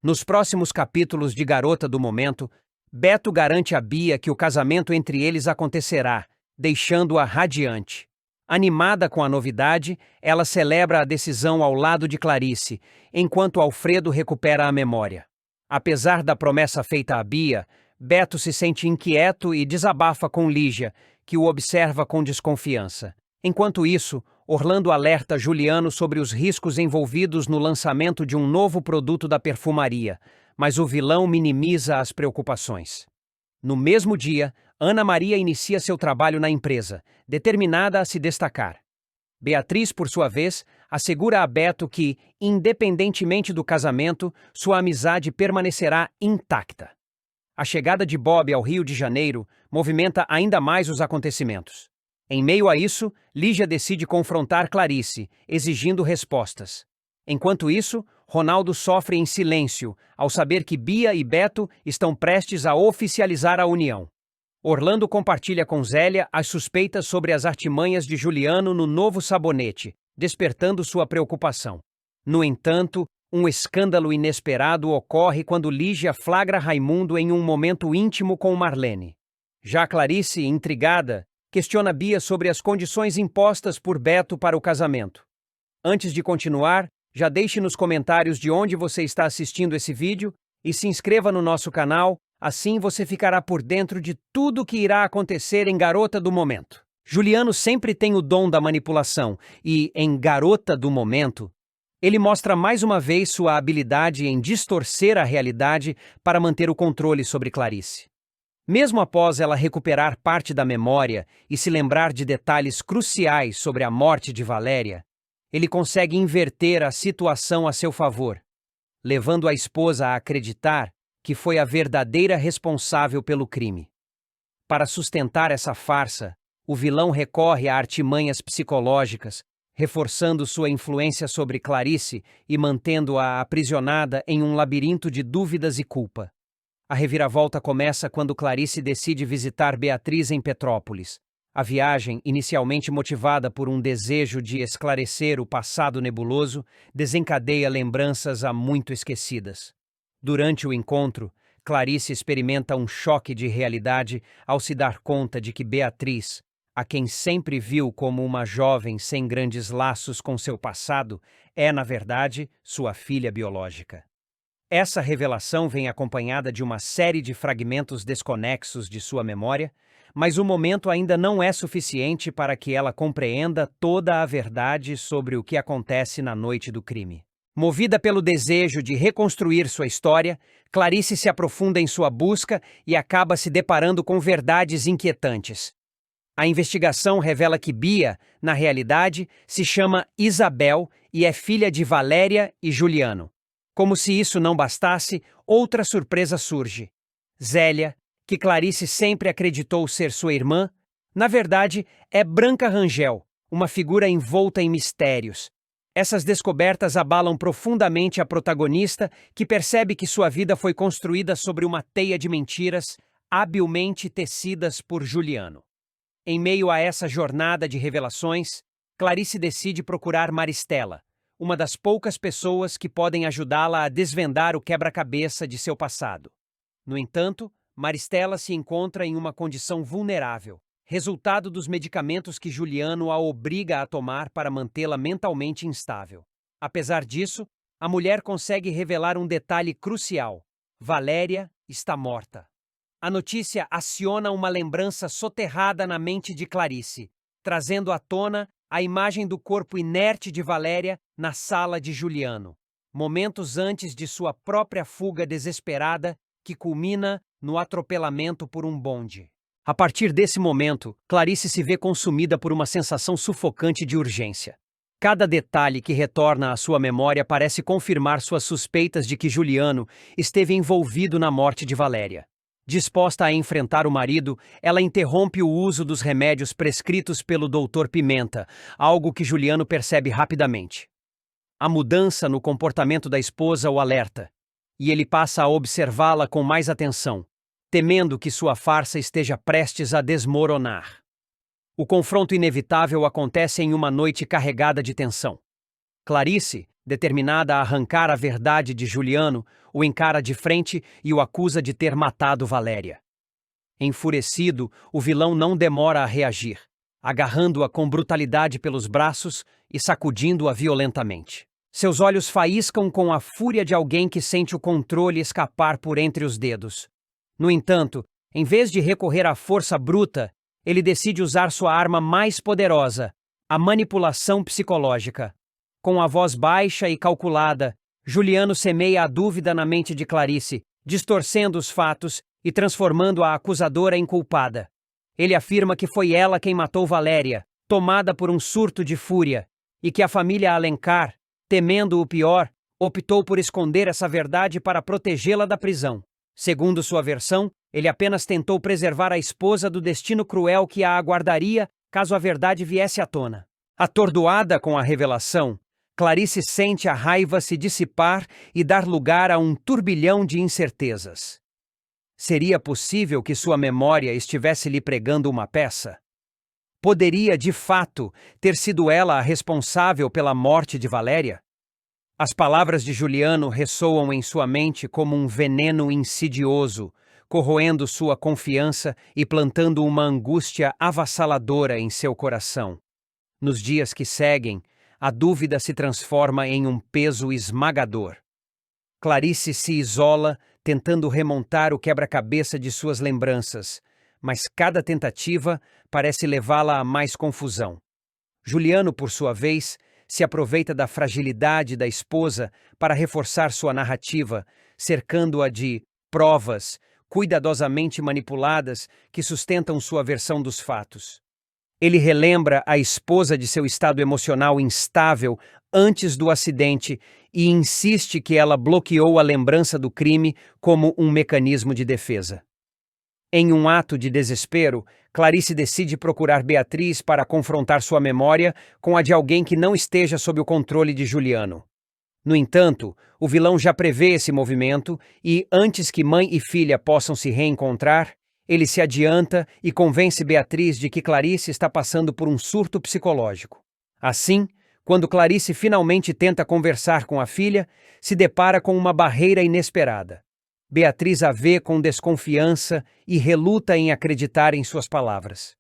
Nos próximos capítulos de Garota do Momento, Beto garante a Bia que o casamento entre eles acontecerá, deixando-a radiante. Animada com a novidade, ela celebra a decisão ao lado de Clarice, enquanto Alfredo recupera a memória. Apesar da promessa feita a Bia, Beto se sente inquieto e desabafa com Lígia, que o observa com desconfiança. Enquanto isso, Orlando alerta Juliano sobre os riscos envolvidos no lançamento de um novo produto da perfumaria, mas o vilão minimiza as preocupações. No mesmo dia, Ana Maria inicia seu trabalho na empresa, determinada a se destacar. Beatriz, por sua vez, assegura a Beto que, independentemente do casamento, sua amizade permanecerá intacta. A chegada de Bob ao Rio de Janeiro movimenta ainda mais os acontecimentos. Em meio a isso, Lígia decide confrontar Clarice, exigindo respostas. Enquanto isso, Ronaldo sofre em silêncio ao saber que Bia e Beto estão prestes a oficializar a união. Orlando compartilha com Zélia as suspeitas sobre as artimanhas de Juliano no novo sabonete, despertando sua preocupação. No entanto, um escândalo inesperado ocorre quando Lígia flagra Raimundo em um momento íntimo com Marlene. Já Clarice, intrigada, questiona Bia sobre as condições impostas por Beto para o casamento. Antes de continuar, já deixe nos comentários de onde você está assistindo esse vídeo e se inscreva no nosso canal, assim você ficará por dentro de tudo o que irá acontecer em Garota do Momento. Juliano sempre tem o dom da manipulação e, em Garota do Momento, ele mostra mais uma vez sua habilidade em distorcer a realidade para manter o controle sobre Clarice. Mesmo após ela recuperar parte da memória e se lembrar de detalhes cruciais sobre a morte de Valéria, ele consegue inverter a situação a seu favor, levando a esposa a acreditar que foi a verdadeira responsável pelo crime. Para sustentar essa farsa, o vilão recorre a artimanhas psicológicas, reforçando sua influência sobre Clarice e mantendo-a aprisionada em um labirinto de dúvidas e culpa. A reviravolta começa quando Clarice decide visitar Beatriz em Petrópolis. A viagem, inicialmente motivada por um desejo de esclarecer o passado nebuloso, desencadeia lembranças há muito esquecidas. Durante o encontro, Clarice experimenta um choque de realidade ao se dar conta de que Beatriz, a quem sempre viu como uma jovem sem grandes laços com seu passado, é, na verdade, sua filha biológica. Essa revelação vem acompanhada de uma série de fragmentos desconexos de sua memória, mas o momento ainda não é suficiente para que ela compreenda toda a verdade sobre o que acontece na noite do crime. Movida pelo desejo de reconstruir sua história, Clarice se aprofunda em sua busca e acaba se deparando com verdades inquietantes. A investigação revela que Bia, na realidade, se chama Isabel e é filha de Valéria e Juliano. Como se isso não bastasse, outra surpresa surge. Zélia, que Clarice sempre acreditou ser sua irmã, na verdade é Branca Rangel, uma figura envolta em mistérios. Essas descobertas abalam profundamente a protagonista, que percebe que sua vida foi construída sobre uma teia de mentiras habilmente tecidas por Juliano. Em meio a essa jornada de revelações, Clarice decide procurar Maristela, uma das poucas pessoas que podem ajudá-la a desvendar o quebra-cabeça de seu passado. No entanto, Maristela se encontra em uma condição vulnerável, resultado dos medicamentos que Juliano a obriga a tomar para mantê-la mentalmente instável. Apesar disso, a mulher consegue revelar um detalhe crucial: Valéria está morta. A notícia aciona uma lembrança soterrada na mente de Clarice, trazendo à tona a imagem do corpo inerte de Valéria na sala de Juliano, momentos antes de sua própria fuga desesperada, que culmina no atropelamento por um bonde. A partir desse momento, Clarice se vê consumida por uma sensação sufocante de urgência. Cada detalhe que retorna à sua memória parece confirmar suas suspeitas de que Juliano esteve envolvido na morte de Valéria. Disposta a enfrentar o marido, ela interrompe o uso dos remédios prescritos pelo Dr. Pimenta, algo que Juliano percebe rapidamente. A mudança no comportamento da esposa o alerta, e ele passa a observá-la com mais atenção, temendo que sua farsa esteja prestes a desmoronar. O confronto inevitável acontece em uma noite carregada de tensão. Clarice, Determinada a arrancar a verdade de Juliano, o encara de frente e o acusa de ter matado Valéria. Enfurecido, o vilão não demora a reagir, agarrando-a com brutalidade pelos braços e sacudindo-a violentamente. Seus olhos faíscam com a fúria de alguém que sente o controle escapar por entre os dedos. No entanto, em vez de recorrer à força bruta, ele decide usar sua arma mais poderosa, a manipulação psicológica. Com a voz baixa e calculada, Juliano semeia a dúvida na mente de Clarice, distorcendo os fatos e transformando a acusadora em culpada. Ele afirma que foi ela quem matou Valéria, tomada por um surto de fúria, e que a família Alencar, temendo o pior, optou por esconder essa verdade para protegê-la da prisão. Segundo sua versão, ele apenas tentou preservar a esposa do destino cruel que a aguardaria caso a verdade viesse à tona. Atordoada com a revelação, Clarice sente a raiva se dissipar e dar lugar a um turbilhão de incertezas. Seria possível que sua memória estivesse lhe pregando uma peça? Poderia, de fato, ter sido ela a responsável pela morte de Valéria? As palavras de Juliano ressoam em sua mente como um veneno insidioso, corroendo sua confiança e plantando uma angústia avassaladora em seu coração. Nos dias que seguem, a dúvida se transforma em um peso esmagador. Clarice se isola, tentando remontar o quebra-cabeça de suas lembranças, mas cada tentativa parece levá-la a mais confusão. Juliano, por sua vez, se aproveita da fragilidade da esposa para reforçar sua narrativa, cercando-a de provas cuidadosamente manipuladas que sustentam sua versão dos fatos. Ele relembra a esposa de seu estado emocional instável antes do acidente e insiste que ela bloqueou a lembrança do crime como um mecanismo de defesa. Em um ato de desespero, Clarice decide procurar Beatriz para confrontar sua memória com a de alguém que não esteja sob o controle de Juliano. No entanto, o vilão já prevê esse movimento e, antes que mãe e filha possam se reencontrar, ele se adianta e convence Beatriz de que Clarice está passando por um surto psicológico. Assim, quando Clarice finalmente tenta conversar com a filha, se depara com uma barreira inesperada. Beatriz a vê com desconfiança e reluta em acreditar em suas palavras.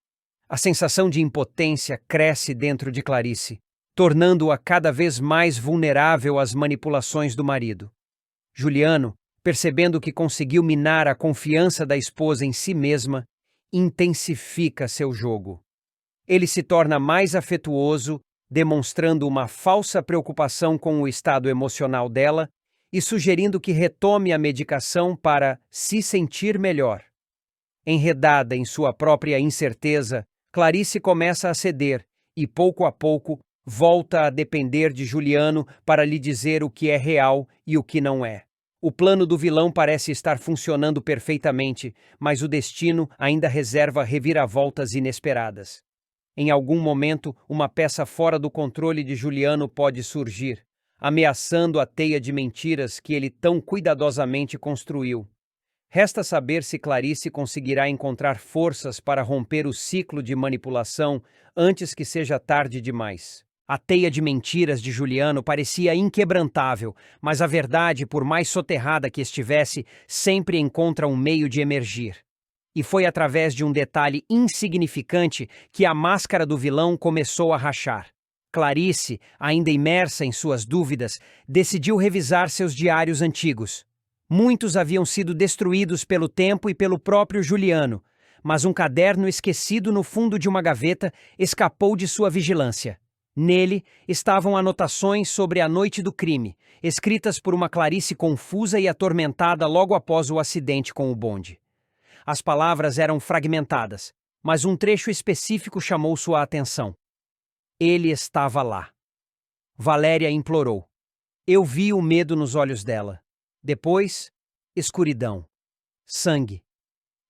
A sensação de impotência cresce dentro de Clarice, tornando-a cada vez mais vulnerável às manipulações do marido. Juliano, percebendo que conseguiu minar a confiança da esposa em si mesma, intensifica seu jogo. Ele se torna mais afetuoso, demonstrando uma falsa preocupação com o estado emocional dela e sugerindo que retome a medicação para se sentir melhor. Enredada em sua própria incerteza, Clarice começa a ceder e, pouco a pouco, volta a depender de Juliano para lhe dizer o que é real e o que não é. O plano do vilão parece estar funcionando perfeitamente, mas o destino ainda reserva reviravoltas inesperadas. Em algum momento, uma peça fora do controle de Juliano pode surgir, ameaçando a teia de mentiras que ele tão cuidadosamente construiu. Resta saber se Clarice conseguirá encontrar forças para romper o ciclo de manipulação antes que seja tarde demais. A teia de mentiras de Juliano parecia inquebrantável, mas a verdade, por mais soterrada que estivesse, sempre encontra um meio de emergir. E foi através de um detalhe insignificante que a máscara do vilão começou a rachar. Clarice, ainda imersa em suas dúvidas, decidiu revisar seus diários antigos. Muitos haviam sido destruídos pelo tempo e pelo próprio Juliano, mas um caderno esquecido no fundo de uma gaveta escapou de sua vigilância. Nele estavam anotações sobre a noite do crime, escritas por uma Clarice confusa e atormentada logo após o acidente com o bonde. As palavras eram fragmentadas, mas um trecho específico chamou sua atenção. Ele estava lá. Valéria implorou. Eu vi o medo nos olhos dela. Depois, escuridão. Sangue.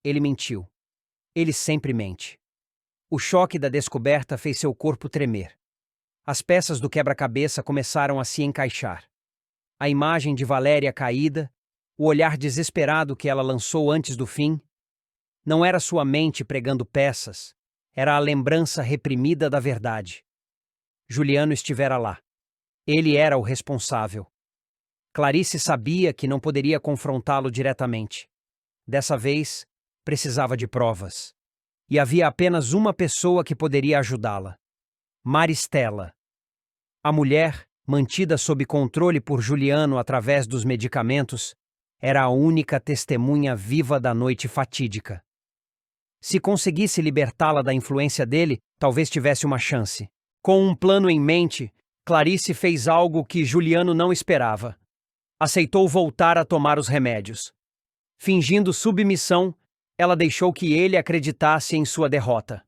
Ele mentiu. Ele sempre mente. O choque da descoberta fez seu corpo tremer. As peças do quebra-cabeça começaram a se encaixar. A imagem de Valéria caída, o olhar desesperado que ela lançou antes do fim, não era sua mente pregando peças, era a lembrança reprimida da verdade. Juliano estivera lá. Ele era o responsável. Clarice sabia que não poderia confrontá-lo diretamente. Dessa vez, precisava de provas. E havia apenas uma pessoa que poderia ajudá-la: Maristela. A mulher, mantida sob controle por Juliano através dos medicamentos, era a única testemunha viva da noite fatídica. Se conseguisse libertá-la da influência dele, talvez tivesse uma chance. Com um plano em mente, Clarice fez algo que Juliano não esperava. Aceitou voltar a tomar os remédios. Fingindo submissão, ela deixou que ele acreditasse em sua derrota.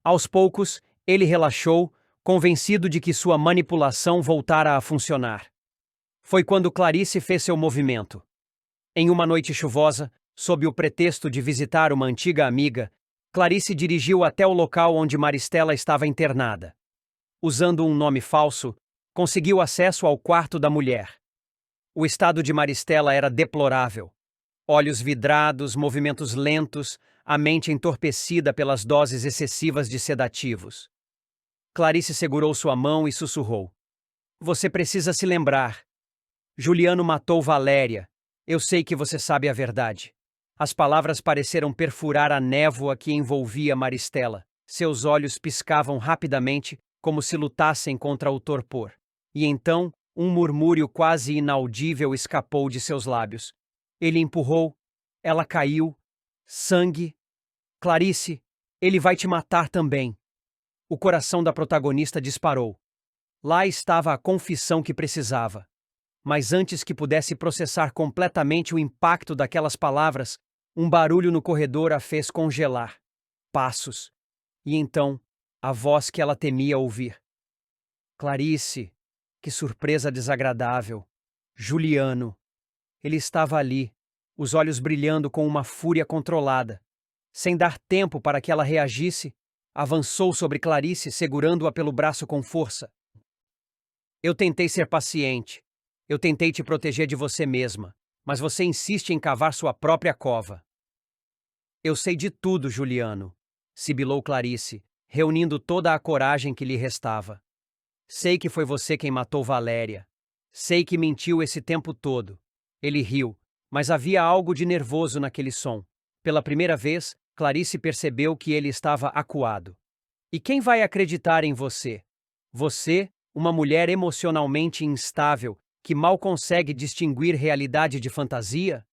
Aos poucos, ele relaxou, convencido de que sua manipulação voltara a funcionar. Foi quando Clarice fez seu movimento. Em uma noite chuvosa, sob o pretexto de visitar uma antiga amiga, Clarice dirigiu até o local onde Maristela estava internada. Usando um nome falso, conseguiu acesso ao quarto da mulher. O estado de Maristela era deplorável. Olhos vidrados, movimentos lentos, a mente entorpecida pelas doses excessivas de sedativos. Clarice segurou sua mão e sussurrou: "Você precisa se lembrar. Juliano matou Valéria. Eu sei que você sabe a verdade." As palavras pareceram perfurar a névoa que envolvia Maristela. Seus olhos piscavam rapidamente, como se lutassem contra o torpor. E então, um murmúrio quase inaudível escapou de seus lábios. Ele empurrou. Ela caiu. Sangue. Clarice, ele vai te matar também. O coração da protagonista disparou. Lá estava a confissão que precisava. Mas antes que pudesse processar completamente o impacto daquelas palavras, um barulho no corredor a fez congelar. Passos. E então, a voz que ela temia ouvir. Clarice, que surpresa desagradável. Juliano. Ele estava ali, os olhos brilhando com uma fúria controlada. Sem dar tempo para que ela reagisse, avançou sobre Clarice, segurando-a pelo braço com força. Eu tentei ser paciente. Eu tentei te proteger de você mesma, mas você insiste em cavar sua própria cova. Eu sei de tudo, Juliano, sibilou Clarice, reunindo toda a coragem que lhe restava. Sei que foi você quem matou Valéria. Sei que mentiu esse tempo todo. Ele riu, mas havia algo de nervoso naquele som. Pela primeira vez, Clarice percebeu que ele estava acuado. E quem vai acreditar em você? Você, uma mulher emocionalmente instável, que mal consegue distinguir realidade de fantasia?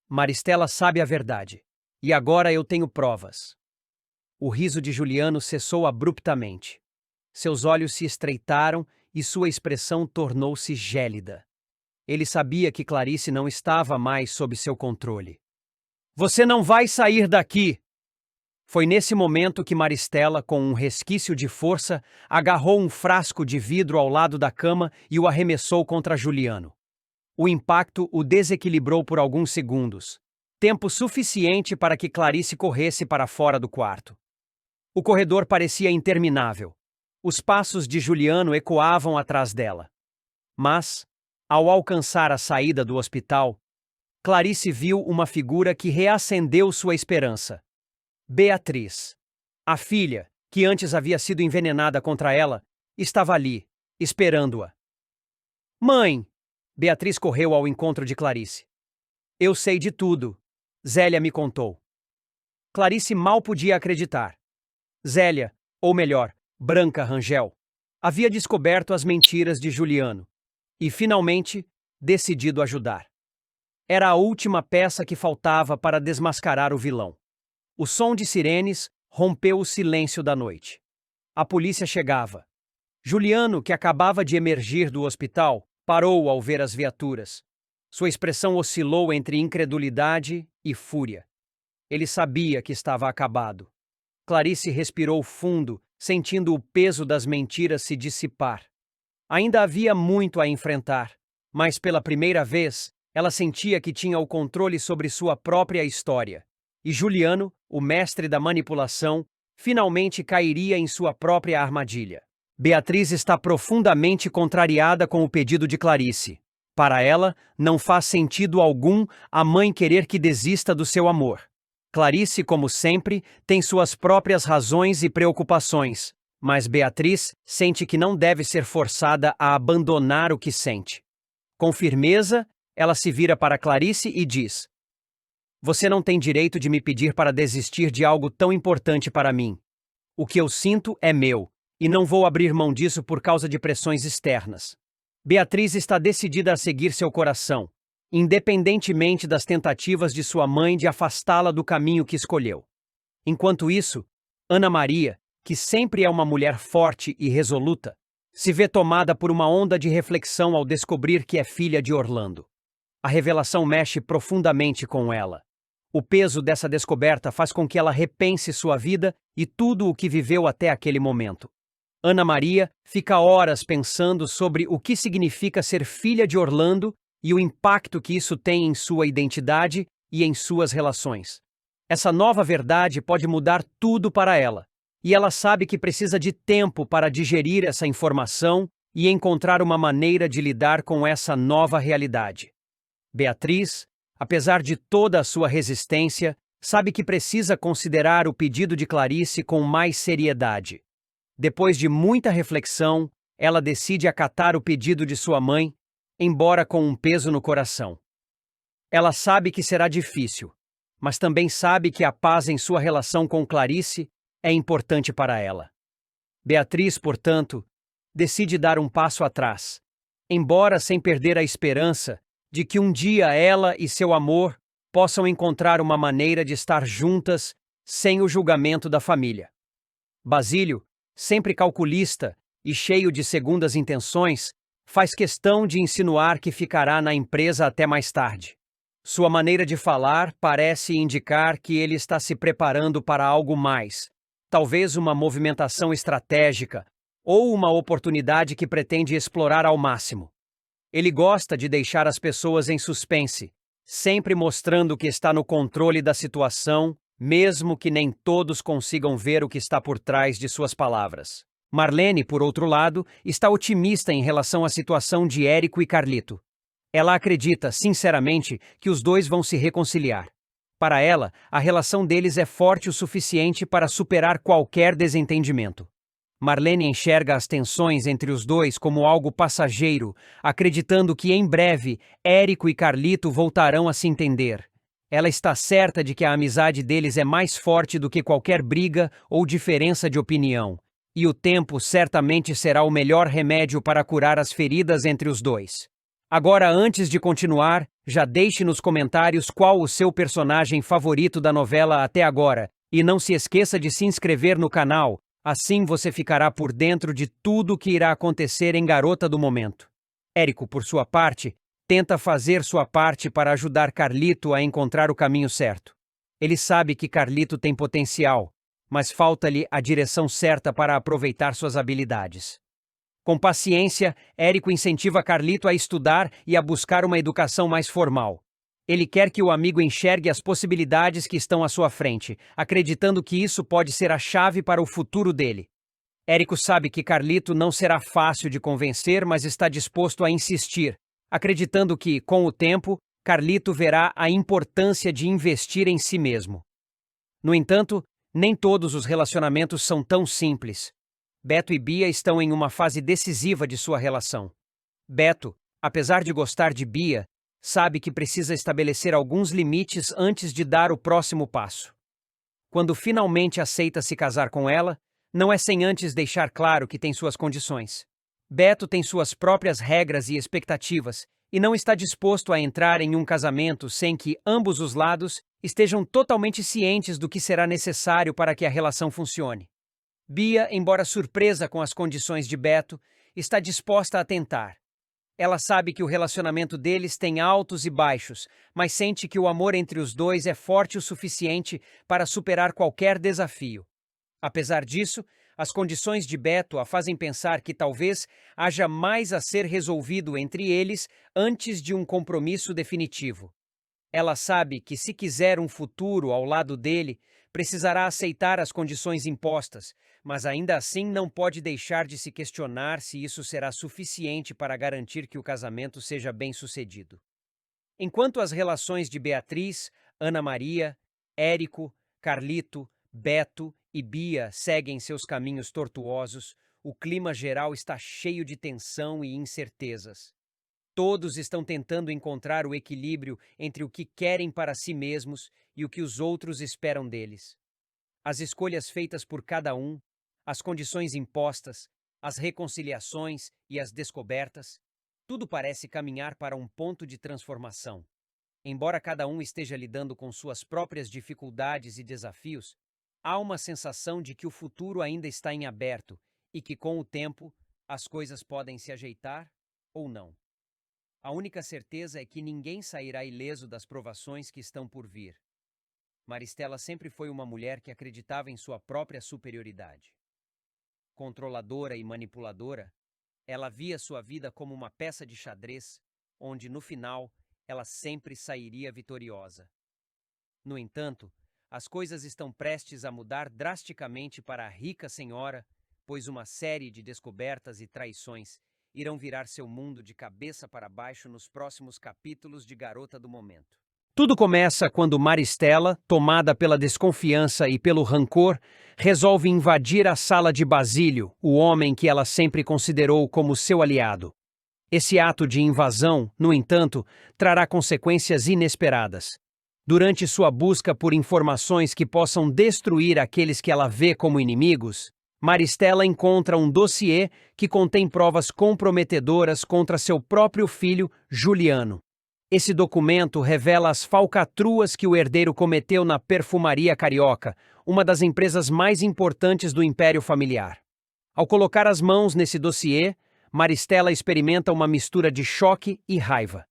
Maristela sabe a verdade. E agora eu tenho provas. O riso de Juliano cessou abruptamente. Seus olhos se estreitaram e sua expressão tornou-se gélida. Ele sabia que Clarice não estava mais sob seu controle. Você não vai sair daqui! Foi nesse momento que Maristela, com um resquício de força, agarrou um frasco de vidro ao lado da cama e o arremessou contra Juliano. O impacto o desequilibrou por alguns segundos, tempo suficiente para que Clarice corresse para fora do quarto. O corredor parecia interminável. Os passos de Juliano ecoavam atrás dela. Mas, ao alcançar a saída do hospital, Clarice viu uma figura que reacendeu sua esperança. Beatriz. A filha, que antes havia sido envenenada contra ela, estava ali, esperando-a. Mãe! Beatriz correu ao encontro de Clarice. Eu sei de tudo. Zélia me contou. Clarice mal podia acreditar. Zélia, ou melhor, Branca Rangel, havia descoberto as mentiras de Juliano e, finalmente, decidido ajudar. Era a última peça que faltava para desmascarar o vilão. O som de sirenes rompeu o silêncio da noite. A polícia chegava. Juliano, que acabava de emergir do hospital, parou ao ver as viaturas. Sua expressão oscilou entre incredulidade e fúria. Ele sabia que estava acabado. Clarice respirou fundo, sentindo o peso das mentiras se dissipar. Ainda havia muito a enfrentar, mas pela primeira vez, ela sentia que tinha o controle sobre sua própria história. E Juliano, o mestre da manipulação, finalmente cairia em sua própria armadilha. Beatriz está profundamente contrariada com o pedido de Clarice. Para ela, não faz sentido algum a mãe querer que desista do seu amor. Clarice, como sempre, tem suas próprias razões e preocupações, Mas Beatriz sente que não deve ser forçada a abandonar o que sente. Com firmeza, ela se vira para Clarice e diz: Você não tem direito de me pedir para desistir de algo tão importante para mim. O que eu sinto é meu, e não vou abrir mão disso por causa de pressões externas. Beatriz está decidida a seguir seu coração, independentemente das tentativas de sua mãe de afastá-la do caminho que escolheu. Enquanto isso, Ana Maria, que sempre é uma mulher forte e resoluta, se vê tomada por uma onda de reflexão ao descobrir que é filha de Orlando. A revelação mexe profundamente com ela. O peso dessa descoberta faz com que ela repense sua vida e tudo o que viveu até aquele momento. Ana Maria fica horas pensando sobre o que significa ser filha de Orlando e o impacto que isso tem em sua identidade e em suas relações. Essa nova verdade pode mudar tudo para ela, e ela sabe que precisa de tempo para digerir essa informação e encontrar uma maneira de lidar com essa nova realidade. Beatriz, apesar de toda a sua resistência, sabe que precisa considerar o pedido de Clarice com mais seriedade. Depois de muita reflexão, ela decide acatar o pedido de sua mãe, embora com um peso no coração. Ela sabe que será difícil, mas também sabe que a paz em sua relação com Clarice é importante para ela. Beatriz, portanto, decide dar um passo atrás, embora sem perder a esperança de que um dia ela e seu amor possam encontrar uma maneira de estar juntas sem o julgamento da família. Basílio, sempre calculista e cheio de segundas intenções, faz questão de insinuar que ficará na empresa até mais tarde. Sua maneira de falar parece indicar que ele está se preparando para algo mais, talvez uma movimentação estratégica ou uma oportunidade que pretende explorar ao máximo. Ele gosta de deixar as pessoas em suspense, sempre mostrando que está no controle da situação, mesmo que nem todos consigam ver o que está por trás de suas palavras. Marlene, por outro lado, está otimista em relação à situação de Érico e Carlito. Ela acredita, sinceramente, que os dois vão se reconciliar. Para ela, a relação deles é forte o suficiente para superar qualquer desentendimento. Marlene enxerga as tensões entre os dois como algo passageiro, acreditando que em breve Érico e Carlito voltarão a se entender. Ela está certa de que a amizade deles é mais forte do que qualquer briga ou diferença de opinião, e o tempo certamente será o melhor remédio para curar as feridas entre os dois. Agora, antes de continuar, já deixe nos comentários qual o seu personagem favorito da novela até agora, e não se esqueça de se inscrever no canal. Assim você ficará por dentro de tudo o que irá acontecer em Garota do Momento. Érico, por sua parte, tenta fazer sua parte para ajudar Carlito a encontrar o caminho certo. Ele sabe que Carlito tem potencial, mas falta-lhe a direção certa para aproveitar suas habilidades. Com paciência, Érico incentiva Carlito a estudar e a buscar uma educação mais formal. Ele quer que o amigo enxergue as possibilidades que estão à sua frente, acreditando que isso pode ser a chave para o futuro dele. Érico sabe que Carlito não será fácil de convencer, mas está disposto a insistir, acreditando que, com o tempo, Carlito verá a importância de investir em si mesmo. No entanto, nem todos os relacionamentos são tão simples. Beto e Bia estão em uma fase decisiva de sua relação. Beto, apesar de gostar de Bia, sabe que precisa estabelecer alguns limites antes de dar o próximo passo. Quando finalmente aceita se casar com ela, não é sem antes deixar claro que tem suas condições. Beto tem suas próprias regras e expectativas e não está disposto a entrar em um casamento sem que ambos os lados estejam totalmente cientes do que será necessário para que a relação funcione. Bia, embora surpresa com as condições de Beto, está disposta a tentar. Ela sabe que o relacionamento deles tem altos e baixos, mas sente que o amor entre os dois é forte o suficiente para superar qualquer desafio. Apesar disso, as condições de Beto a fazem pensar que talvez haja mais a ser resolvido entre eles antes de um compromisso definitivo. Ela sabe que, se quiser um futuro ao lado dele, precisará aceitar as condições impostas, mas ainda assim não pode deixar de se questionar se isso será suficiente para garantir que o casamento seja bem-sucedido. Enquanto as relações de Beatriz, Ana Maria, Érico, Carlito, Beto e Bia segue em seus caminhos tortuosos, o clima geral está cheio de tensão e incertezas. Todos estão tentando encontrar o equilíbrio entre o que querem para si mesmos e o que os outros esperam deles. As escolhas feitas por cada um, as condições impostas, as reconciliações e as descobertas, tudo parece caminhar para um ponto de transformação. Embora cada um esteja lidando com suas próprias dificuldades e desafios, há uma sensação de que o futuro ainda está em aberto e que, com o tempo, as coisas podem se ajeitar ou não. A única certeza é que ninguém sairá ileso das provações que estão por vir. Maristela sempre foi uma mulher que acreditava em sua própria superioridade. Controladora e manipuladora, ela via sua vida como uma peça de xadrez, onde, no final, ela sempre sairia vitoriosa. No entanto, as coisas estão prestes a mudar drasticamente para a rica senhora, pois uma série de descobertas e traições irão virar seu mundo de cabeça para baixo nos próximos capítulos de Garota do Momento. Tudo começa quando Maristela, tomada pela desconfiança e pelo rancor, resolve invadir a sala de Basílio, o homem que ela sempre considerou como seu aliado. Esse ato de invasão, no entanto, trará consequências inesperadas. Durante sua busca por informações que possam destruir aqueles que ela vê como inimigos, Maristela encontra um dossiê que contém provas comprometedoras contra seu próprio filho, Juliano. Esse documento revela as falcatruas que o herdeiro cometeu na Perfumaria Carioca, uma das empresas mais importantes do império familiar. Ao colocar as mãos nesse dossiê, Maristela experimenta uma mistura de choque e raiva.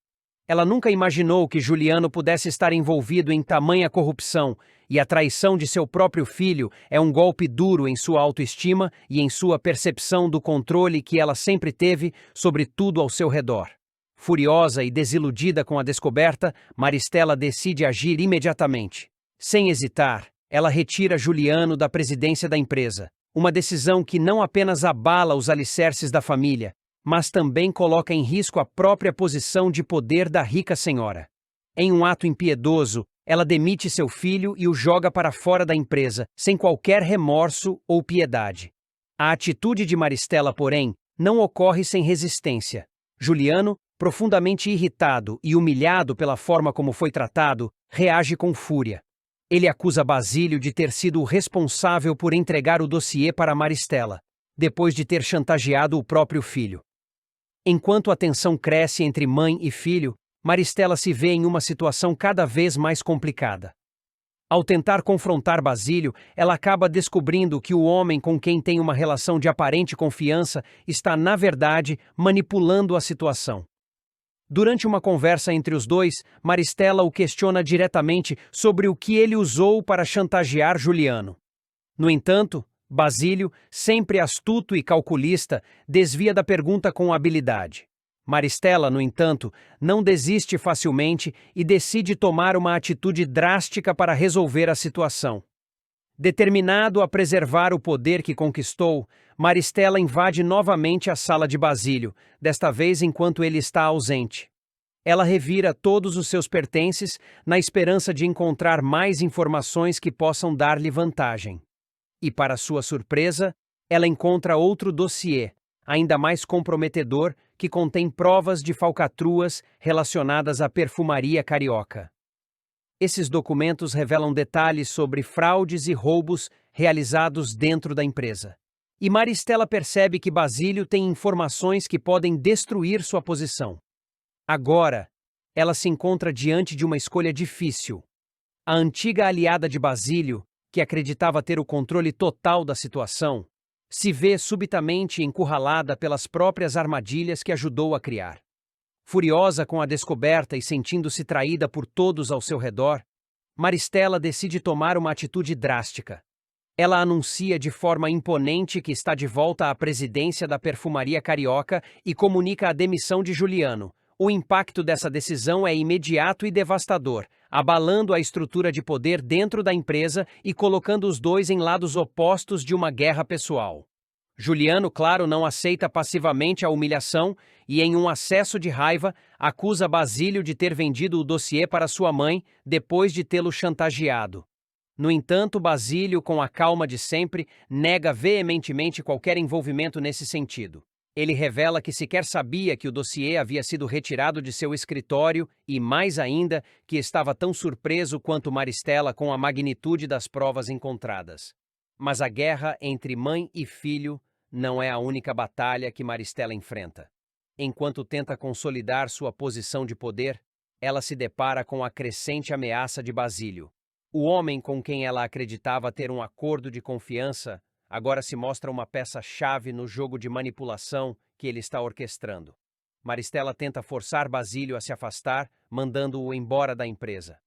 Ela nunca imaginou que Juliano pudesse estar envolvido em tamanha corrupção, e a traição de seu próprio filho é um golpe duro em sua autoestima e em sua percepção do controle que ela sempre teve sobre tudo ao seu redor. Furiosa e desiludida com a descoberta, Maristela decide agir imediatamente. Sem hesitar, ela retira Juliano da presidência da empresa, uma decisão que não apenas abala os alicerces da família, mas também coloca em risco a própria posição de poder da rica senhora. Em um ato impiedoso, ela demite seu filho e o joga para fora da empresa, sem qualquer remorso ou piedade. A atitude de Maristela, porém, não ocorre sem resistência. Juliano, profundamente irritado e humilhado pela forma como foi tratado, reage com fúria. Ele acusa Basílio de ter sido o responsável por entregar o dossiê para Maristela, depois de ter chantageado o próprio filho. Enquanto a tensão cresce entre mãe e filho, Maristela se vê em uma situação cada vez mais complicada. Ao tentar confrontar Basílio, ela acaba descobrindo que o homem com quem tem uma relação de aparente confiança está, na verdade, manipulando a situação. Durante uma conversa entre os dois, Maristela o questiona diretamente sobre o que ele usou para chantagear Juliano. No entanto, Basílio, sempre astuto e calculista, desvia da pergunta com habilidade. Maristela, no entanto, não desiste facilmente e decide tomar uma atitude drástica para resolver a situação. Determinado a preservar o poder que conquistou, Maristela invade novamente a sala de Basílio, desta vez enquanto ele está ausente. Ela revira todos os seus pertences na esperança de encontrar mais informações que possam dar-lhe vantagem. E, para sua surpresa, ela encontra outro dossiê, ainda mais comprometedor, que contém provas de falcatruas relacionadas à perfumaria carioca. Esses documentos revelam detalhes sobre fraudes e roubos realizados dentro da empresa. E Maristela percebe que Basílio tem informações que podem destruir sua posição. Agora, ela se encontra diante de uma escolha difícil. A antiga aliada de Basílio, que acreditava ter o controle total da situação, se vê subitamente encurralada pelas próprias armadilhas que ajudou a criar. Furiosa com a descoberta e sentindo-se traída por todos ao seu redor, Maristela decide tomar uma atitude drástica. Ela anuncia de forma imponente que está de volta à presidência da Perfumaria Carioca e comunica a demissão de Juliano. O impacto dessa decisão é imediato e devastador, abalando a estrutura de poder dentro da empresa e colocando os dois em lados opostos de uma guerra pessoal. Juliano, claro, não aceita passivamente a humilhação e, em um acesso de raiva, acusa Basílio de ter vendido o dossiê para sua mãe depois de tê-lo chantageado. No entanto, Basílio, com a calma de sempre, nega veementemente qualquer envolvimento nesse sentido. Ele revela que sequer sabia que o dossiê havia sido retirado de seu escritório e, mais ainda, que estava tão surpreso quanto Maristela com a magnitude das provas encontradas. Mas a guerra entre mãe e filho não é a única batalha que Maristela enfrenta. Enquanto tenta consolidar sua posição de poder, ela se depara com a crescente ameaça de Basílio. O homem com quem ela acreditava ter um acordo de confiança agora se mostra uma peça-chave no jogo de manipulação que ele está orquestrando. Maristela tenta forçar Basílio a se afastar, mandando-o embora da empresa.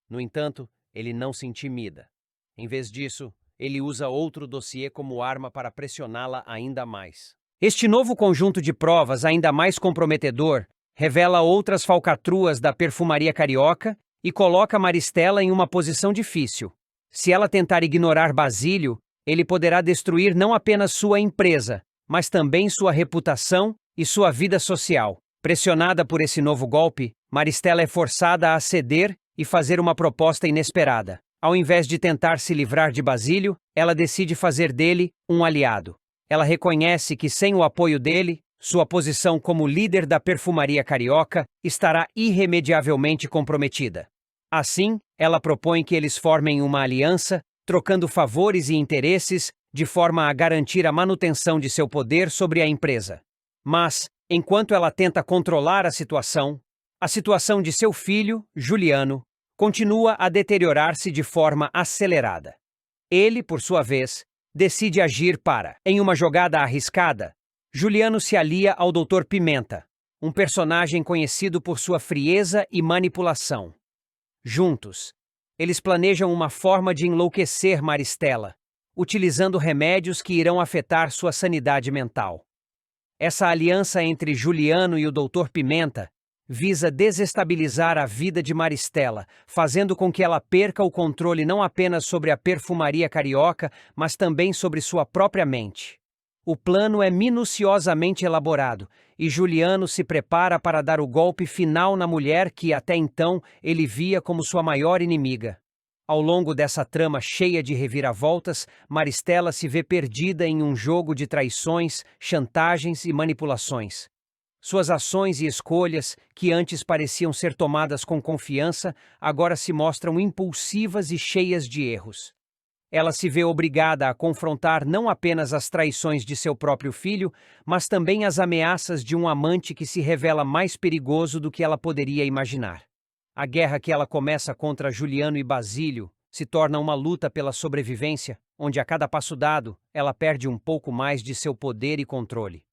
No entanto, ele não se intimida. Em vez disso, ele usa outro dossiê como arma para pressioná-la ainda mais. Este novo conjunto de provas, ainda mais comprometedor, revela outras falcatruas da perfumaria carioca e coloca Maristela em uma posição difícil. Se ela tentar ignorar Basílio, ele poderá destruir não apenas sua empresa, mas também sua reputação e sua vida social. Pressionada por esse novo golpe, Maristela é forçada a ceder e fazer uma proposta inesperada. Ao invés de tentar se livrar de Basílio, ela decide fazer dele um aliado. Ela reconhece que sem o apoio dele, sua posição como líder da perfumaria carioca estará irremediavelmente comprometida. Assim, ela propõe que eles formem uma aliança, trocando favores e interesses, de forma a garantir a manutenção de seu poder sobre a empresa. Mas, enquanto ela tenta controlar a situação de seu filho, Juliano, continua a deteriorar-se de forma acelerada. Ele, por sua vez, decide agir para, em uma jogada arriscada, Juliano se alia ao Dr. Pimenta, um personagem conhecido por sua frieza e manipulação. Juntos, eles planejam uma forma de enlouquecer Maristela, utilizando remédios que irão afetar sua sanidade mental. Essa aliança entre Juliano e o Dr. Pimenta visa desestabilizar a vida de Maristela, fazendo com que ela perca o controle não apenas sobre a perfumaria carioca, mas também sobre sua própria mente. O plano é minuciosamente elaborado, e Juliano se prepara para dar o golpe final na mulher que, até então, ele via como sua maior inimiga. Ao longo dessa trama cheia de reviravoltas, Maristela se vê perdida em um jogo de traições, chantagens e manipulações. Suas ações e escolhas, que antes pareciam ser tomadas com confiança, agora se mostram impulsivas e cheias de erros. Ela se vê obrigada a confrontar não apenas as traições de seu próprio filho, mas também as ameaças de um amante que se revela mais perigoso do que ela poderia imaginar. A guerra que ela começa contra Juliano e Basílio se torna uma luta pela sobrevivência, onde a cada passo dado, ela perde um pouco mais de seu poder e controle.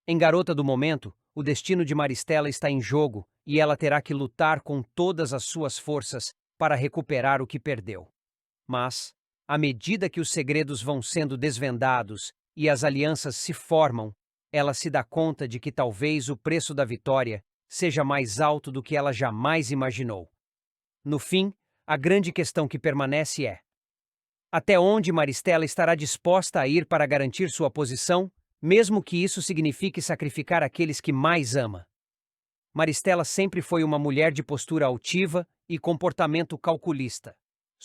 Em Garota do Momento, o destino de Maristela está em jogo e ela terá que lutar com todas as suas forças para recuperar o que perdeu. Mas, à medida que os segredos vão sendo desvendados e as alianças se formam, ela se dá conta de que talvez o preço da vitória seja mais alto do que ela jamais imaginou. No fim, a grande questão que permanece é: até onde Maristela estará disposta a ir para garantir sua posição, mesmo que isso signifique sacrificar aqueles que mais ama? Maristela sempre foi uma mulher de postura altiva e comportamento calculista.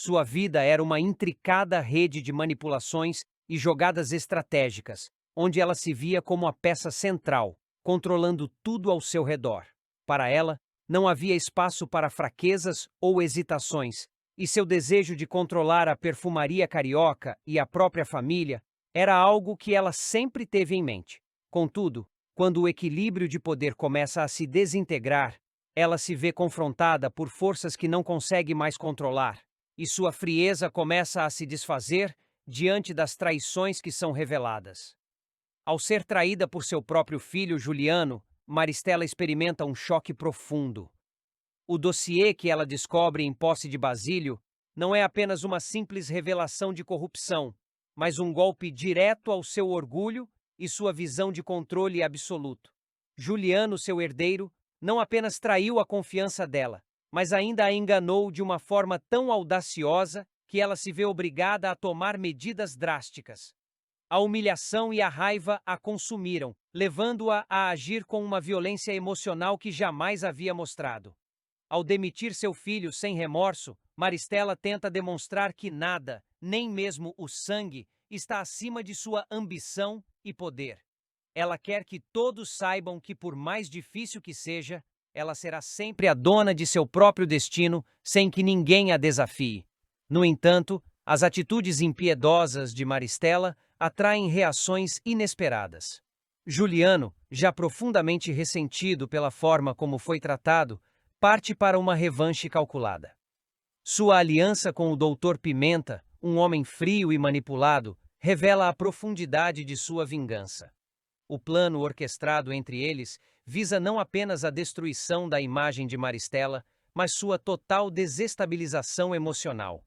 Sua vida era uma intricada rede de manipulações e jogadas estratégicas, onde ela se via como a peça central, controlando tudo ao seu redor. Para ela, não havia espaço para fraquezas ou hesitações, e seu desejo de controlar a perfumaria carioca e a própria família era algo que ela sempre teve em mente. Contudo, quando o equilíbrio de poder começa a se desintegrar, ela se vê confrontada por forças que não consegue mais controlar, e sua frieza começa a se desfazer diante das traições que são reveladas. Ao ser traída por seu próprio filho Juliano, Maristela experimenta um choque profundo. O dossiê que ela descobre em posse de Basílio não é apenas uma simples revelação de corrupção, mas um golpe direto ao seu orgulho e sua visão de controle absoluto. Juliano, seu herdeiro, não apenas traiu a confiança dela, mas ainda a enganou de uma forma tão audaciosa que ela se vê obrigada a tomar medidas drásticas. A humilhação e a raiva a consumiram, levando-a a agir com uma violência emocional que jamais havia mostrado. Ao demitir seu filho sem remorso, Maristela tenta demonstrar que nada, nem mesmo o sangue, está acima de sua ambição e poder. Ela quer que todos saibam que, por mais difícil que seja, ela será sempre a dona de seu próprio destino, sem que ninguém a desafie. No entanto, as atitudes impiedosas de Maristela atraem reações inesperadas. Juliano, já profundamente ressentido pela forma como foi tratado, parte para uma revanche calculada. Sua aliança com o Dr. Pimenta, um homem frio e manipulado, revela a profundidade de sua vingança. O plano orquestrado entre eles visa não apenas a destruição da imagem de Maristela, mas sua total desestabilização emocional.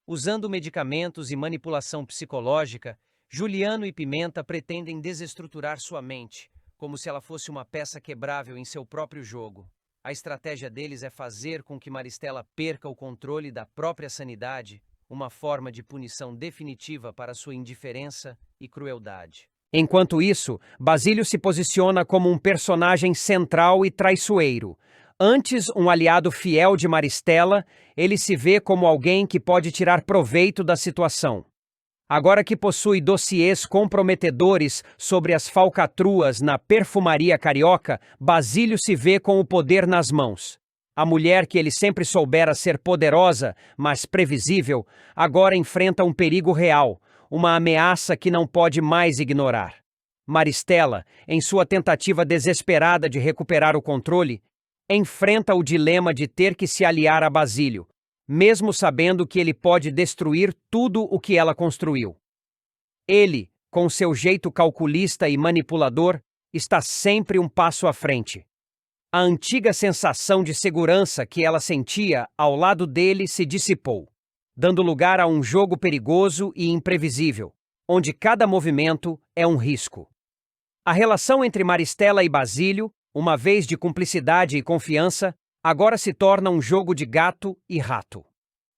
Usando medicamentos e manipulação psicológica, Juliano e Pimenta pretendem desestruturar sua mente, como se ela fosse uma peça quebrável em seu próprio jogo. A estratégia deles é fazer com que Maristela perca o controle da própria sanidade, uma forma de punição definitiva para sua indiferença e crueldade. Enquanto isso, Basílio se posiciona como um personagem central e traiçoeiro. Antes um aliado fiel de Maristela, ele se vê como alguém que pode tirar proveito da situação. Agora que possui dossiês comprometedores sobre as falcatruas na perfumaria carioca, Basílio se vê com o poder nas mãos. A mulher que ele sempre soubera ser poderosa, mas previsível, agora enfrenta um perigo real, uma ameaça que não pode mais ignorar. Maristela, em sua tentativa desesperada de recuperar o controle, enfrenta o dilema de ter que se aliar a Basílio, mesmo sabendo que ele pode destruir tudo o que ela construiu. Ele, com seu jeito calculista e manipulador, está sempre um passo à frente. A antiga sensação de segurança que ela sentia ao lado dele se dissipou, dando lugar a um jogo perigoso e imprevisível, onde cada movimento é um risco. A relação entre Maristela e Basílio, uma vez de cumplicidade e confiança, agora se torna um jogo de gato e rato.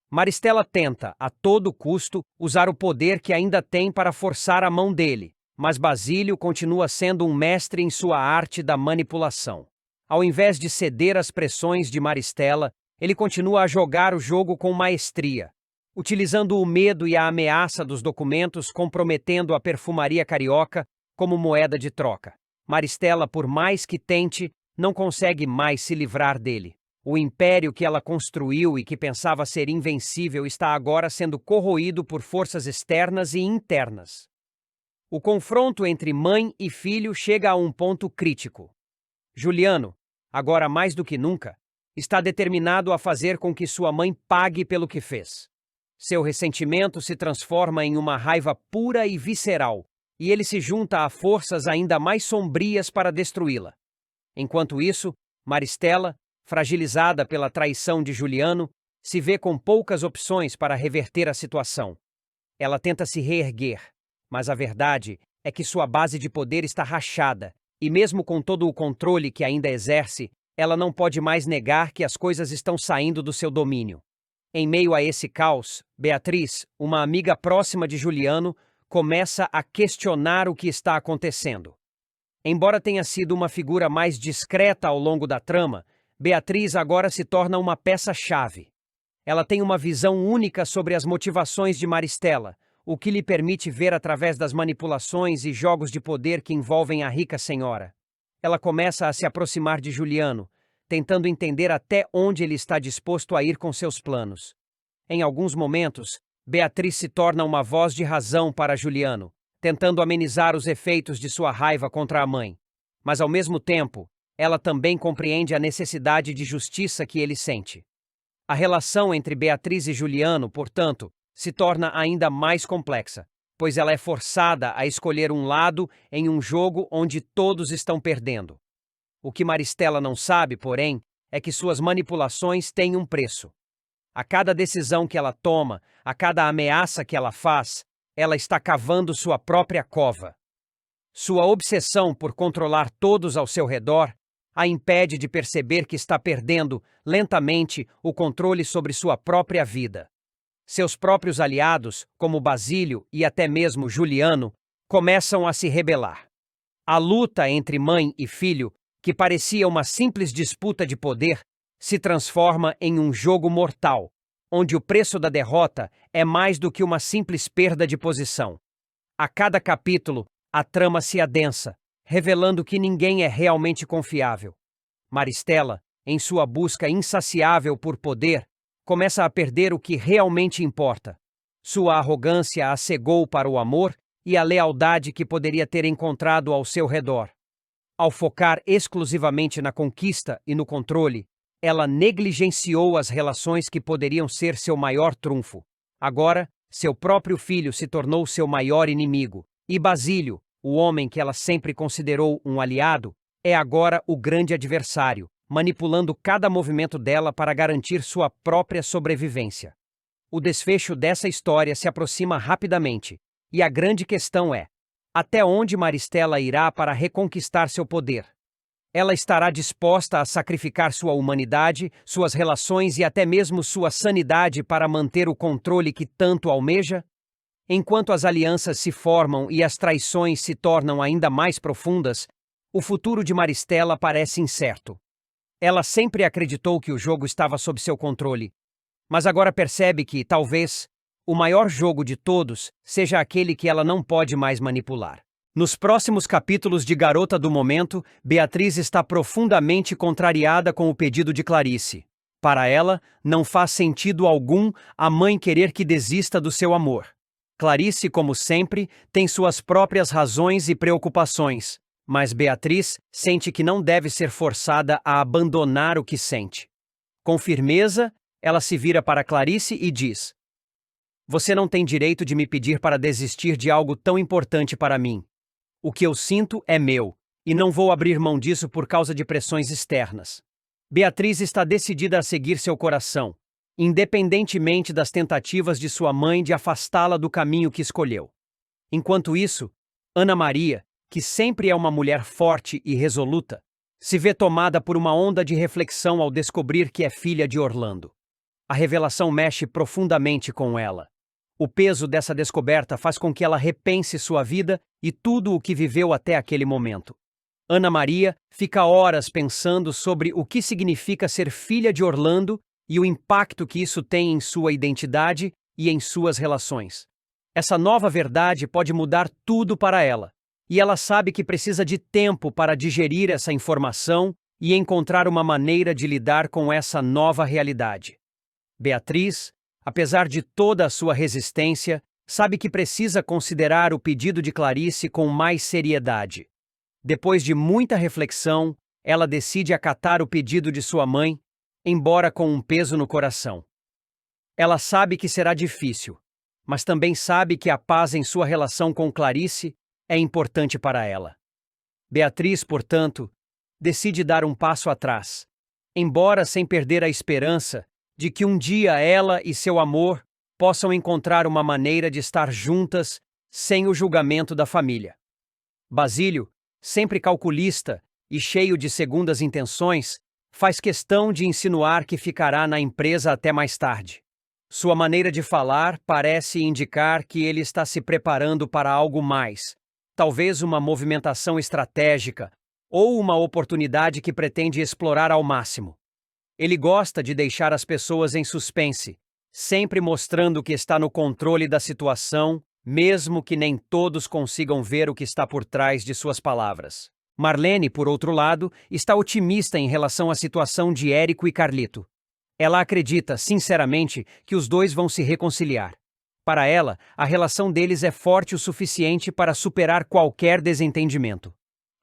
Maristela tenta, a todo custo, usar o poder que ainda tem para forçar a mão dele, mas Basílio continua sendo um mestre em sua arte da manipulação. Ao invés de ceder às pressões de Maristela, ele continua a jogar o jogo com maestria, utilizando o medo e a ameaça dos documentos comprometendo a perfumaria carioca como moeda de troca. Maristela, por mais que tente, não consegue mais se livrar dele. O império que ela construiu e que pensava ser invencível está agora sendo corroído por forças externas e internas. O confronto entre mãe e filho chega a um ponto crítico. Juliano, agora mais do que nunca, está determinado a fazer com que sua mãe pague pelo que fez. Seu ressentimento se transforma em uma raiva pura e visceral, e ele se junta a forças ainda mais sombrias para destruí-la. Enquanto isso, Maristela, fragilizada pela traição de Juliano, se vê com poucas opções para reverter a situação. Ela tenta se reerguer, mas a verdade é que sua base de poder está rachada, e mesmo com todo o controle que ainda exerce, ela não pode mais negar que as coisas estão saindo do seu domínio. Em meio a esse caos, Beatriz, uma amiga próxima de Juliano, começa a questionar o que está acontecendo. Embora tenha sido uma figura mais discreta ao longo da trama, Beatriz agora se torna uma peça-chave. Ela tem uma visão única sobre as motivações de Maristela, o que lhe permite ver através das manipulações e jogos de poder que envolvem a rica senhora. Ela começa a se aproximar de Juliano, tentando entender até onde ele está disposto a ir com seus planos. Em alguns momentos, Beatriz se torna uma voz de razão para Juliano, tentando amenizar os efeitos de sua raiva contra a mãe. Mas, ao mesmo tempo, ela também compreende a necessidade de justiça que ele sente. A relação entre Beatriz e Juliano, portanto, se torna ainda mais complexa, pois ela é forçada a escolher um lado em um jogo onde todos estão perdendo. O que Maristela não sabe, porém, é que suas manipulações têm um preço. A cada decisão que ela toma, a cada ameaça que ela faz, ela está cavando sua própria cova. Sua obsessão por controlar todos ao seu redor a impede de perceber que está perdendo, lentamente, o controle sobre sua própria vida. Seus próprios aliados, como Basílio e até mesmo Juliano, começam a se rebelar. A luta entre mãe e filho, que parecia uma simples disputa de poder, se transforma em um jogo mortal, onde o preço da derrota é mais do que uma simples perda de posição. A cada capítulo, a trama se adensa, revelando que ninguém é realmente confiável. Maristela, em sua busca insaciável por poder, começa a perder o que realmente importa. Sua arrogância a cegou para o amor e a lealdade que poderia ter encontrado ao seu redor. Ao focar exclusivamente na conquista e no controle, ela negligenciou as relações que poderiam ser seu maior trunfo. Agora, seu próprio filho se tornou seu maior inimigo, e Basílio, o homem que ela sempre considerou um aliado, é agora o grande adversário, manipulando cada movimento dela para garantir sua própria sobrevivência. O desfecho dessa história se aproxima rapidamente, e a grande questão é: até onde Maristela irá para reconquistar seu poder? Ela estará disposta a sacrificar sua humanidade, suas relações e até mesmo sua sanidade para manter o controle que tanto almeja? Enquanto as alianças se formam e as traições se tornam ainda mais profundas, o futuro de Maristela parece incerto. Ela sempre acreditou que o jogo estava sob seu controle, mas agora percebe que, talvez, o maior jogo de todos seja aquele que ela não pode mais manipular. Nos próximos capítulos de Garota do Momento, Beatriz está profundamente contrariada com o pedido de Clarice. Para ela, não faz sentido algum a mãe querer que desista do seu amor. Clarice, como sempre, tem suas próprias razões e preocupações, mas Beatriz sente que não deve ser forçada a abandonar o que sente. Com firmeza, ela se vira para Clarice e diz: "Você não tem direito de me pedir para desistir de algo tão importante para mim. O que eu sinto é meu, e não vou abrir mão disso por causa de pressões externas." Beatriz está decidida a seguir seu coração, independentemente das tentativas de sua mãe de afastá-la do caminho que escolheu. Enquanto isso, Ana Maria, que sempre é uma mulher forte e resoluta, se vê tomada por uma onda de reflexão ao descobrir que é filha de Orlando. A revelação mexe profundamente com ela. O peso dessa descoberta faz com que ela repense sua vida e tudo o que viveu até aquele momento. Ana Maria fica horas pensando sobre o que significa ser filha de Orlando e o impacto que isso tem em sua identidade e em suas relações. Essa nova verdade pode mudar tudo para ela, e ela sabe que precisa de tempo para digerir essa informação e encontrar uma maneira de lidar com essa nova realidade. Beatriz, apesar de toda a sua resistência, sabe que precisa considerar o pedido de Clarice com mais seriedade. Depois de muita reflexão, ela decide acatar o pedido de sua mãe, embora com um peso no coração. Ela sabe que será difícil, mas também sabe que a paz em sua relação com Clarice é importante para ela. Beatriz, portanto, decide dar um passo atrás, embora sem perder a esperança de que um dia ela e seu amor possam encontrar uma maneira de estar juntas sem o julgamento da família. Basílio, sempre calculista e cheio de segundas intenções, faz questão de insinuar que ficará na empresa até mais tarde. Sua maneira de falar parece indicar que ele está se preparando para algo mais, talvez uma movimentação estratégica ou uma oportunidade que pretende explorar ao máximo. Ele gosta de deixar as pessoas em suspense, sempre mostrando que está no controle da situação, mesmo que nem todos consigam ver o que está por trás de suas palavras. Marlene, por outro lado, está otimista em relação à situação de Érico e Carlito. Ela acredita, sinceramente, que os dois vão se reconciliar. Para ela, a relação deles é forte o suficiente para superar qualquer desentendimento.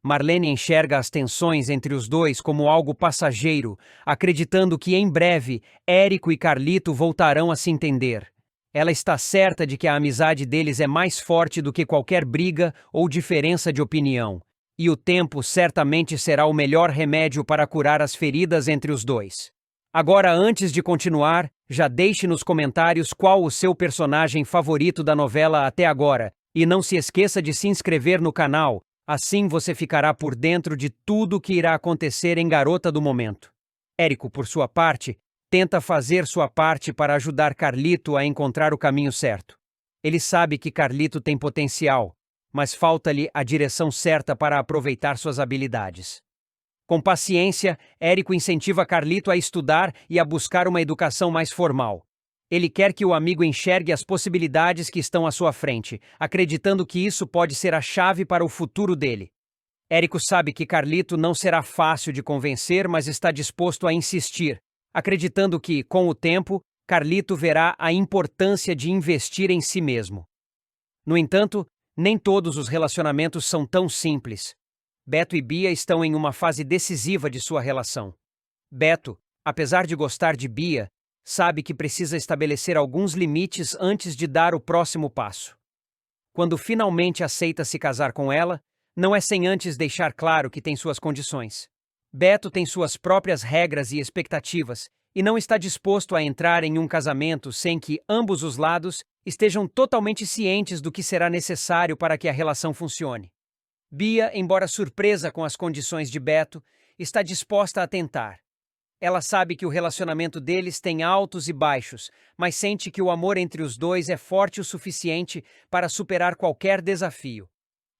Marlene enxerga as tensões entre os dois como algo passageiro, acreditando que em breve Érico e Carlito voltarão a se entender. Ela está certa de que a amizade deles é mais forte do que qualquer briga ou diferença de opinião, e o tempo certamente será o melhor remédio para curar as feridas entre os dois. Agora, antes de continuar, já deixe nos comentários qual o seu personagem favorito da novela até agora, e não se esqueça de se inscrever no canal. Assim você ficará por dentro de tudo o que irá acontecer em Garota do Momento. Érico, por sua parte, tenta fazer sua parte para ajudar Carlito a encontrar o caminho certo. Ele sabe que Carlito tem potencial, mas falta-lhe a direção certa para aproveitar suas habilidades. Com paciência, Érico incentiva Carlito a estudar e a buscar uma educação mais formal. Ele quer que o amigo enxergue as possibilidades que estão à sua frente, acreditando que isso pode ser a chave para o futuro dele. Érico sabe que Carlito não será fácil de convencer, mas está disposto a insistir, acreditando que, com o tempo, Carlito verá a importância de investir em si mesmo. No entanto, nem todos os relacionamentos são tão simples. Beto e Bia estão em uma fase decisiva de sua relação. Beto, apesar de gostar de Bia, sabe que precisa estabelecer alguns limites antes de dar o próximo passo. Quando finalmente aceita se casar com ela, não é sem antes deixar claro que tem suas condições. Beto tem suas próprias regras e expectativas e não está disposto a entrar em um casamento sem que ambos os lados estejam totalmente cientes do que será necessário para que a relação funcione. Bia, embora surpresa com as condições de Beto, está disposta a tentar. Ela sabe que o relacionamento deles tem altos e baixos, mas sente que o amor entre os dois é forte o suficiente para superar qualquer desafio.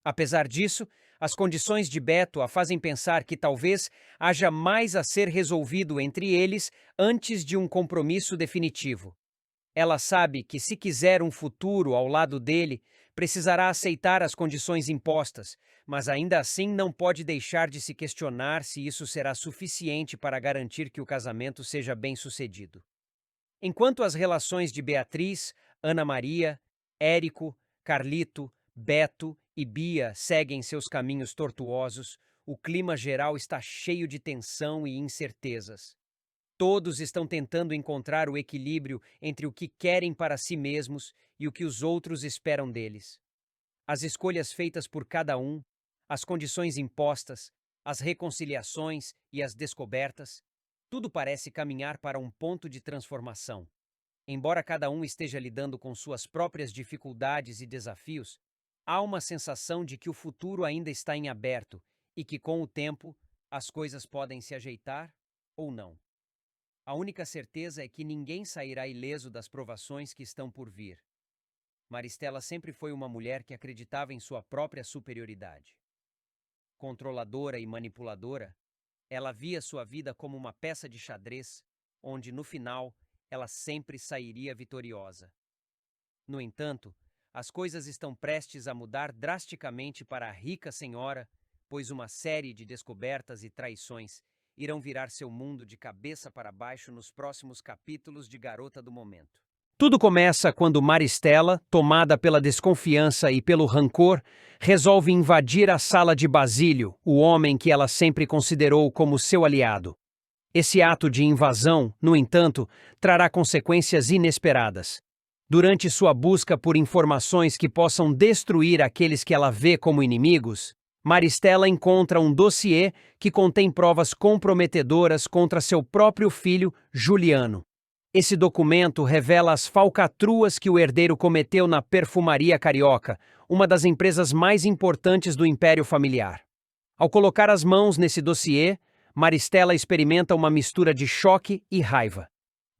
Apesar disso, as condições de Beto a fazem pensar que talvez haja mais a ser resolvido entre eles antes de um compromisso definitivo. Ela sabe que, se quiser um futuro ao lado dele, precisará aceitar as condições impostas, mas ainda assim não pode deixar de se questionar se isso será suficiente para garantir que o casamento seja bem-sucedido. Enquanto as relações de Beatriz, Ana Maria, Érico, Carlito, Beto e Bia seguem seus caminhos tortuosos, o clima geral está cheio de tensão e incertezas. Todos estão tentando encontrar o equilíbrio entre o que querem para si mesmos e o que os outros esperam deles. As escolhas feitas por cada um, as condições impostas, as reconciliações e as descobertas, tudo parece caminhar para um ponto de transformação. Embora cada um esteja lidando com suas próprias dificuldades e desafios, há uma sensação de que o futuro ainda está em aberto e que, com o tempo, as coisas podem se ajeitar ou não. A única certeza é que ninguém sairá ileso das provações que estão por vir. Maristela sempre foi uma mulher que acreditava em sua própria superioridade. Controladora e manipuladora, ela via sua vida como uma peça de xadrez, onde, no final, ela sempre sairia vitoriosa. No entanto, as coisas estão prestes a mudar drasticamente para a rica senhora, pois uma série de descobertas e traições irão virar seu mundo de cabeça para baixo nos próximos capítulos de Garota do Momento. Tudo começa quando Maristela, tomada pela desconfiança e pelo rancor, resolve invadir a sala de Basílio, o homem que ela sempre considerou como seu aliado. Esse ato de invasão, no entanto, trará consequências inesperadas. Durante sua busca por informações que possam destruir aqueles que ela vê como inimigos, Maristela encontra um dossiê que contém provas comprometedoras contra seu próprio filho, Juliano. Esse documento revela as falcatruas que o herdeiro cometeu na Perfumaria Carioca, uma das empresas mais importantes do império familiar. Ao colocar as mãos nesse dossiê, Maristela experimenta uma mistura de choque e raiva.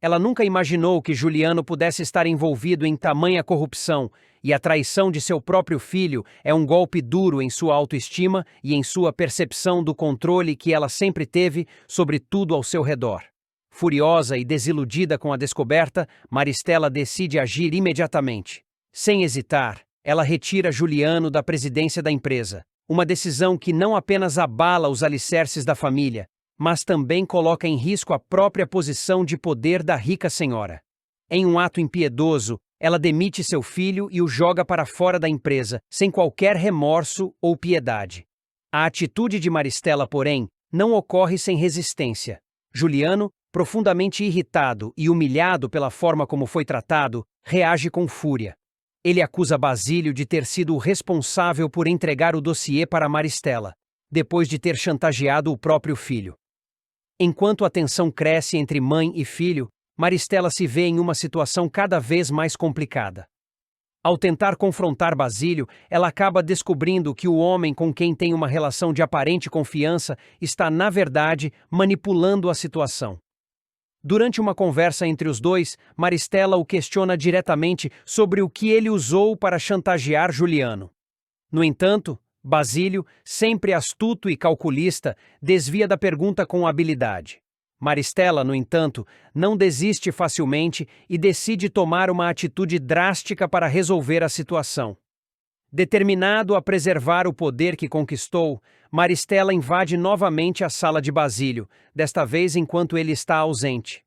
Ela nunca imaginou que Juliano pudesse estar envolvido em tamanha corrupção, e a traição de seu próprio filho é um golpe duro em sua autoestima e em sua percepção do controle que ela sempre teve sobre tudo ao seu redor. Furiosa e desiludida com a descoberta, Maristela decide agir imediatamente. Sem hesitar, ela retira Juliano da presidência da empresa, uma decisão que não apenas abala os alicerces da família, mas também coloca em risco a própria posição de poder da rica senhora. Em um ato impiedoso, ela demite seu filho e o joga para fora da empresa, sem qualquer remorso ou piedade. A atitude de Maristela, porém, não ocorre sem resistência. Juliano, profundamente irritado e humilhado pela forma como foi tratado, reage com fúria. Ele acusa Basílio de ter sido o responsável por entregar o dossiê para Maristela, depois de ter chantageado o próprio filho. Enquanto a tensão cresce entre mãe e filho, Maristela se vê em uma situação cada vez mais complicada. Ao tentar confrontar Basílio, ela acaba descobrindo que o homem com quem tem uma relação de aparente confiança está, na verdade, manipulando a situação. Durante uma conversa entre os dois, Maristela o questiona diretamente sobre o que ele usou para chantagear Juliano. No entanto, Basílio, sempre astuto e calculista, desvia da pergunta com habilidade. Maristela, no entanto, não desiste facilmente e decide tomar uma atitude drástica para resolver a situação. Determinado a preservar o poder que conquistou, Maristela invade novamente a sala de Basílio, desta vez enquanto ele está ausente.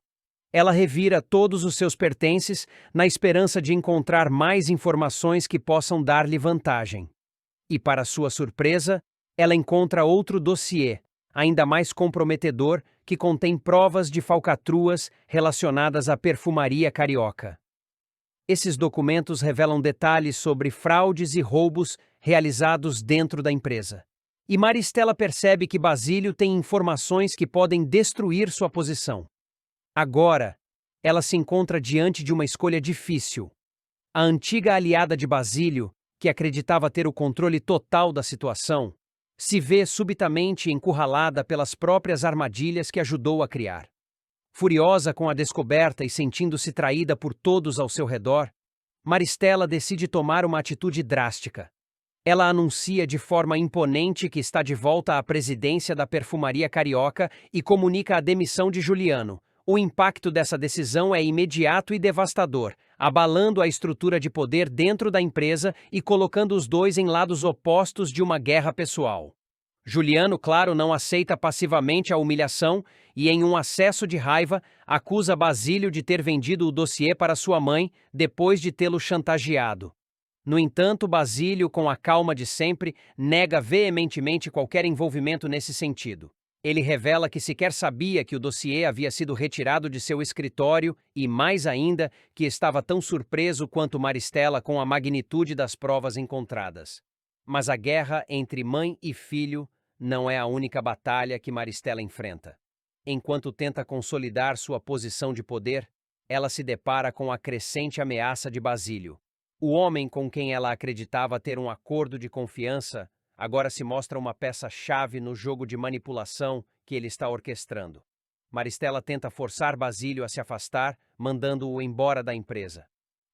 Ela revira todos os seus pertences na esperança de encontrar mais informações que possam dar-lhe vantagem. E, para sua surpresa, ela encontra outro dossiê, ainda mais comprometedor, que contém provas de falcatruas relacionadas à perfumaria carioca. Esses documentos revelam detalhes sobre fraudes e roubos realizados dentro da empresa. E Maristela percebe que Basílio tem informações que podem destruir sua posição. Agora, ela se encontra diante de uma escolha difícil. A antiga aliada de Basílio, que acreditava ter o controle total da situação, se vê subitamente encurralada pelas próprias armadilhas que ajudou a criar. Furiosa com a descoberta e sentindo-se traída por todos ao seu redor, Maristela decide tomar uma atitude drástica. Ela anuncia de forma imponente que está de volta à presidência da perfumaria carioca e comunica a demissão de Juliano. O impacto dessa decisão é imediato e devastador, abalando a estrutura de poder dentro da empresa e colocando os dois em lados opostos de uma guerra pessoal. Juliano, claro, não aceita passivamente a humilhação e, em um acesso de raiva, acusa Basílio de ter vendido o dossiê para sua mãe depois de tê-lo chantageado. No entanto, Basílio, com a calma de sempre, nega veementemente qualquer envolvimento nesse sentido. Ele revela que sequer sabia que o dossiê havia sido retirado de seu escritório e, mais ainda, que estava tão surpreso quanto Maristela com a magnitude das provas encontradas. Mas a guerra entre mãe e filho não é a única batalha que Maristela enfrenta. Enquanto tenta consolidar sua posição de poder, ela se depara com a crescente ameaça de Basílio. O homem com quem ela acreditava ter um acordo de confiança agora se mostra uma peça-chave no jogo de manipulação que ele está orquestrando. Maristela tenta forçar Basílio a se afastar, mandando-o embora da empresa.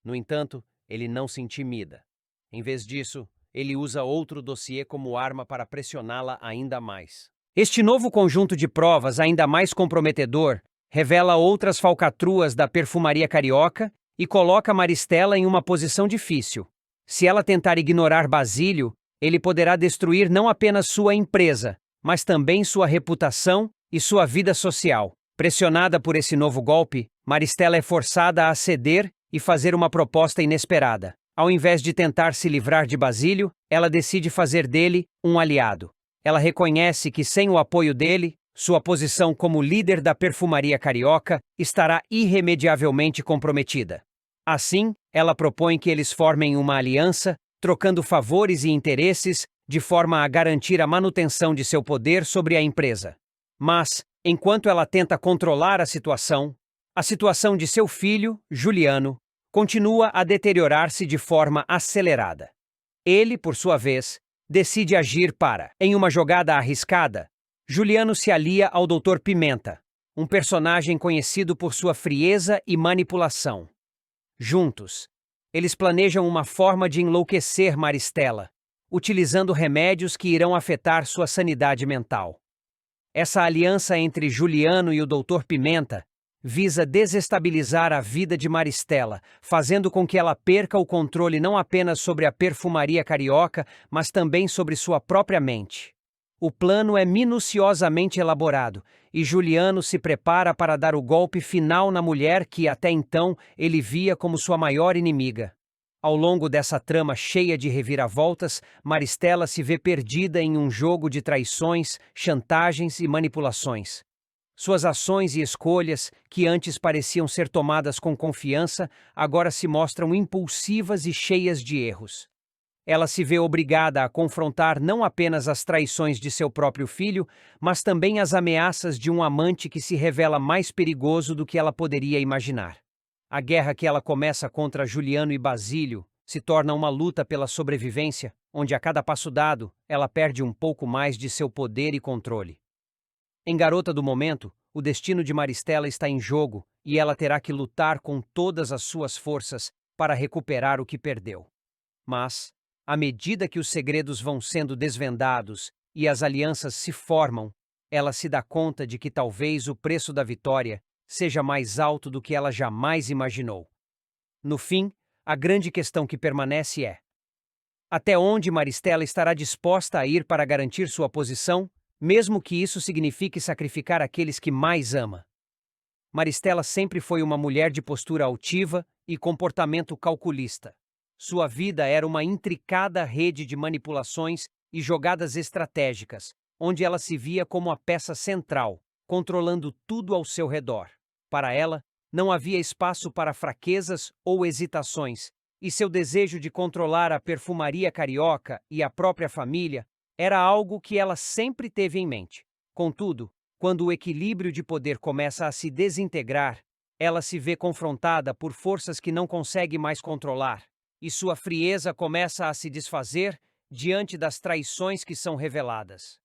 No entanto, ele não se intimida. Em vez disso, ele usa outro dossiê como arma para pressioná-la ainda mais. Este novo conjunto de provas, ainda mais comprometedor, revela outras falcatruas da perfumaria carioca e coloca Maristela em uma posição difícil. Se ela tentar ignorar Basílio, ele poderá destruir não apenas sua empresa, mas também sua reputação e sua vida social. Pressionada por esse novo golpe, Maristela é forçada a ceder e fazer uma proposta inesperada. Ao invés de tentar se livrar de Basílio, ela decide fazer dele um aliado. Ela reconhece que, sem o apoio dele, sua posição como líder da perfumaria carioca estará irremediavelmente comprometida. Assim, ela propõe que eles formem uma aliança, trocando favores e interesses, de forma a garantir a manutenção de seu poder sobre a empresa. Mas, enquanto ela tenta controlar a situação de seu filho, Juliano, continua a deteriorar-se de forma acelerada. Ele, por sua vez, decide agir para, em uma jogada arriscada, Juliano se alia ao Dr. Pimenta, um personagem conhecido por sua frieza e manipulação. Juntos, eles planejam uma forma de enlouquecer Maristela, utilizando remédios que irão afetar sua sanidade mental. Essa aliança entre Juliano e o Dr. Pimenta visa desestabilizar a vida de Maristela, fazendo com que ela perca o controle não apenas sobre a perfumaria carioca, mas também sobre sua própria mente. O plano é minuciosamente elaborado, e Juliano se prepara para dar o golpe final na mulher que, até então, ele via como sua maior inimiga. Ao longo dessa trama cheia de reviravoltas, Maristela se vê perdida em um jogo de traições, chantagens e manipulações. Suas ações e escolhas, que antes pareciam ser tomadas com confiança, agora se mostram impulsivas e cheias de erros. Ela se vê obrigada a confrontar não apenas as traições de seu próprio filho, mas também as ameaças de um amante que se revela mais perigoso do que ela poderia imaginar. A guerra que ela começa contra Juliano e Basílio se torna uma luta pela sobrevivência, onde a cada passo dado, ela perde um pouco mais de seu poder e controle. Em Garota do Momento, o destino de Maristela está em jogo e ela terá que lutar com todas as suas forças para recuperar o que perdeu. Mas, À medida que os segredos vão sendo desvendados e as alianças se formam, ela se dá conta de que talvez o preço da vitória seja mais alto do que ela jamais imaginou. No fim, a grande questão que permanece é: até onde Maristela estará disposta a ir para garantir sua posição, mesmo que isso signifique sacrificar aqueles que mais ama? Maristela sempre foi uma mulher de postura altiva e comportamento calculista. Sua vida era uma intricada rede de manipulações e jogadas estratégicas, onde ela se via como a peça central, controlando tudo ao seu redor. Para ela, não havia espaço para fraquezas ou hesitações, e seu desejo de controlar a perfumaria carioca e a própria família era algo que ela sempre teve em mente. Contudo, quando o equilíbrio de poder começa a se desintegrar, ela se vê confrontada por forças que não consegue mais controlar, e sua frieza começa a se desfazer diante das traições que são reveladas.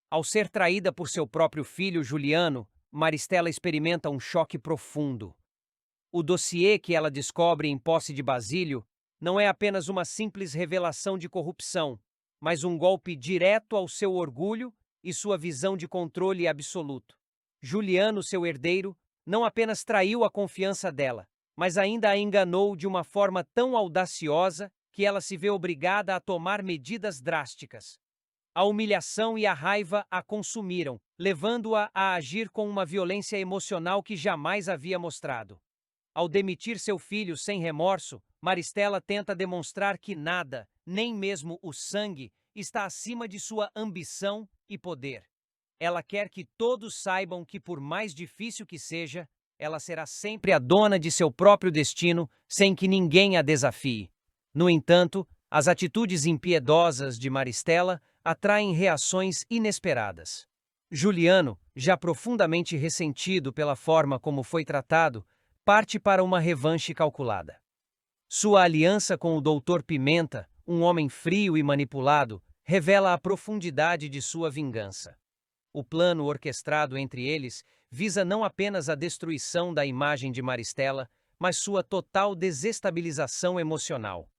Ao ser traída por seu próprio filho Juliano, Maristela experimenta um choque profundo. O dossiê que ela descobre em posse de Basílio não é apenas uma simples revelação de corrupção, mas um golpe direto ao seu orgulho e sua visão de controle absoluto. Juliano, seu herdeiro, não apenas traiu a confiança dela, mas ainda a enganou de uma forma tão audaciosa que ela se vê obrigada a tomar medidas drásticas. A humilhação e a raiva a consumiram, levando-a a agir com uma violência emocional que jamais havia mostrado. Ao demitir seu filho sem remorso, Maristela tenta demonstrar que nada, nem mesmo o sangue, está acima de sua ambição e poder. Ela quer que todos saibam que, por mais difícil que seja, ela será sempre a dona de seu próprio destino, sem que ninguém a desafie. No entanto, as atitudes impiedosas de Maristela atraem reações inesperadas. Juliano, já profundamente ressentido pela forma como foi tratado, parte para uma revanche calculada. Sua aliança com o Dr. Pimenta, um homem frio e manipulado, revela a profundidade de sua vingança. O plano orquestrado entre eles visa não apenas a destruição da imagem de Maristela, mas sua total desestabilização emocional.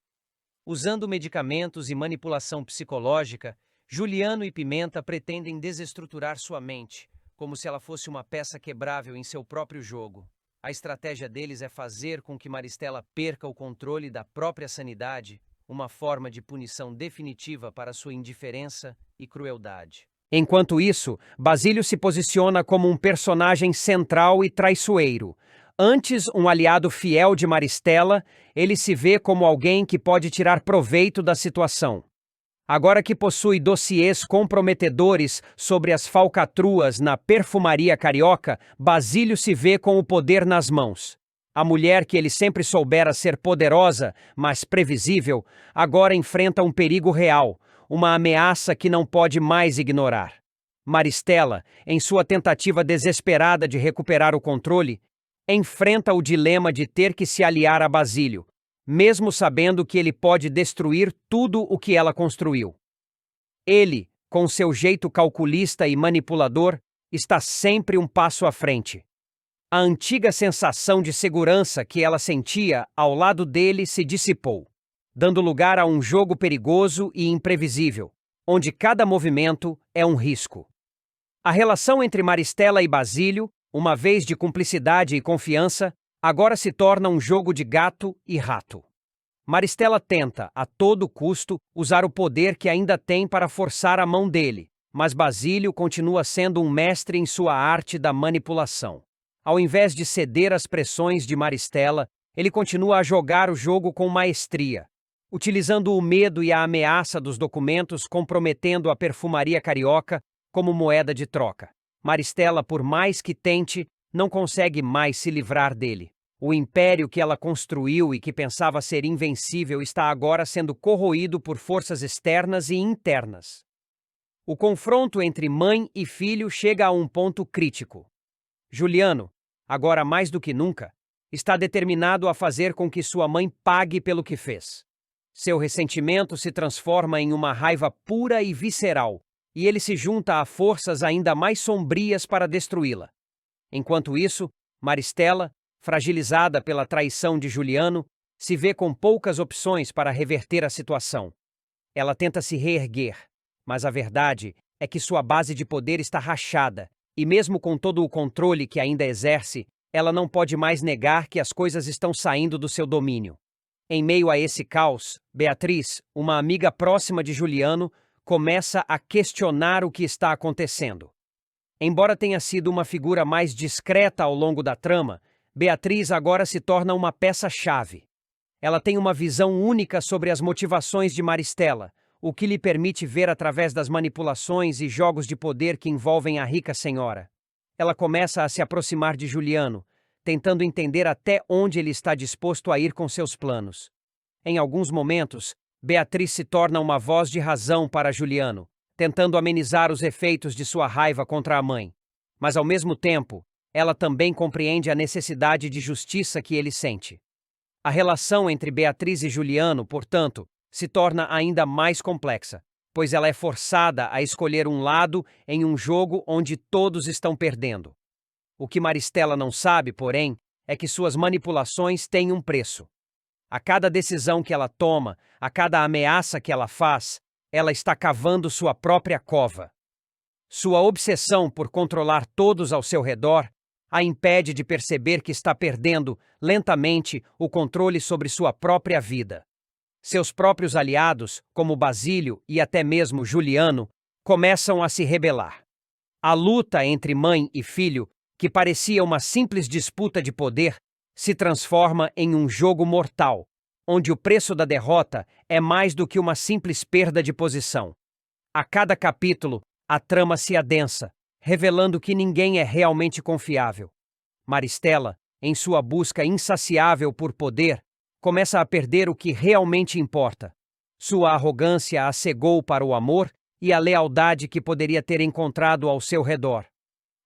Usando medicamentos e manipulação psicológica, Juliano e Pimenta pretendem desestruturar sua mente, como se ela fosse uma peça quebrável em seu próprio jogo. A estratégia deles é fazer com que Maristela perca o controle da própria sanidade, uma forma de punição definitiva para sua indiferença e crueldade. Enquanto isso, Basílio se posiciona como um personagem central e traiçoeiro. Antes um aliado fiel de Maristela, ele se vê como alguém que pode tirar proveito da situação. Agora que possui dossiês comprometedores sobre as falcatruas na perfumaria carioca, Basílio se vê com o poder nas mãos. A mulher que ele sempre soubera ser poderosa, mas previsível, agora enfrenta um perigo real, uma ameaça que não pode mais ignorar. Maristela, em sua tentativa desesperada de recuperar o controle, enfrenta o dilema de ter que se aliar a Basílio, mesmo sabendo que ele pode destruir tudo o que ela construiu. Ele, com seu jeito calculista e manipulador, está sempre um passo à frente. A antiga sensação de segurança que ela sentia ao lado dele se dissipou, dando lugar a um jogo perigoso e imprevisível, onde cada movimento é um risco. A relação entre Maristela e Basílio, uma vez de cumplicidade e confiança, agora se torna um jogo de gato e rato. Maristela tenta, a todo custo, usar o poder que ainda tem para forçar a mão dele, mas Basílio continua sendo um mestre em sua arte da manipulação. Ao invés de ceder às pressões de Maristela, ele continua a jogar o jogo com maestria, utilizando o medo e a ameaça dos documentos comprometendo a perfumaria carioca como moeda de troca. Maristela, por mais que tente, não consegue mais se livrar dele. O império que ela construiu e que pensava ser invencível está agora sendo corroído por forças externas e internas. O confronto entre mãe e filho chega a um ponto crítico. Juliano, agora mais do que nunca, está determinado a fazer com que sua mãe pague pelo que fez. Seu ressentimento se transforma em uma raiva pura e visceral, e ele se junta a forças ainda mais sombrias para destruí-la. Enquanto isso, Maristela, fragilizada pela traição de Juliano, se vê com poucas opções para reverter a situação. Ela tenta se reerguer, mas a verdade é que sua base de poder está rachada, e mesmo com todo o controle que ainda exerce, ela não pode mais negar que as coisas estão saindo do seu domínio. Em meio a esse caos, Beatriz, uma amiga próxima de Juliano, começa a questionar o que está acontecendo. Embora tenha sido uma figura mais discreta ao longo da trama, Beatriz agora se torna uma peça-chave. Ela tem uma visão única sobre as motivações de Maristela, o que lhe permite ver através das manipulações e jogos de poder que envolvem a rica senhora. Ela começa a se aproximar de Juliano, tentando entender até onde ele está disposto a ir com seus planos. Em alguns momentos, Beatriz se torna uma voz de razão para Juliano, tentando amenizar os efeitos de sua raiva contra a mãe. Mas, ao mesmo tempo, ela também compreende a necessidade de justiça que ele sente. A relação entre Beatriz e Juliano, portanto, se torna ainda mais complexa, pois ela é forçada a escolher um lado em um jogo onde todos estão perdendo. O que Maristela não sabe, porém, é que suas manipulações têm um preço. A cada decisão que ela toma, a cada ameaça que ela faz, ela está cavando sua própria cova. Sua obsessão por controlar todos ao seu redor a impede de perceber que está perdendo, lentamente, o controle sobre sua própria vida. Seus próprios aliados, como Basílio e até mesmo Juliano, começam a se rebelar. A luta entre mãe e filho, que parecia uma simples disputa de poder, se transforma em um jogo mortal, onde o preço da derrota é mais do que uma simples perda de posição. A cada capítulo, a trama se adensa, revelando que ninguém é realmente confiável. Maristela, em sua busca insaciável por poder, começa a perder o que realmente importa. Sua arrogância a cegou para o amor e a lealdade que poderia ter encontrado ao seu redor.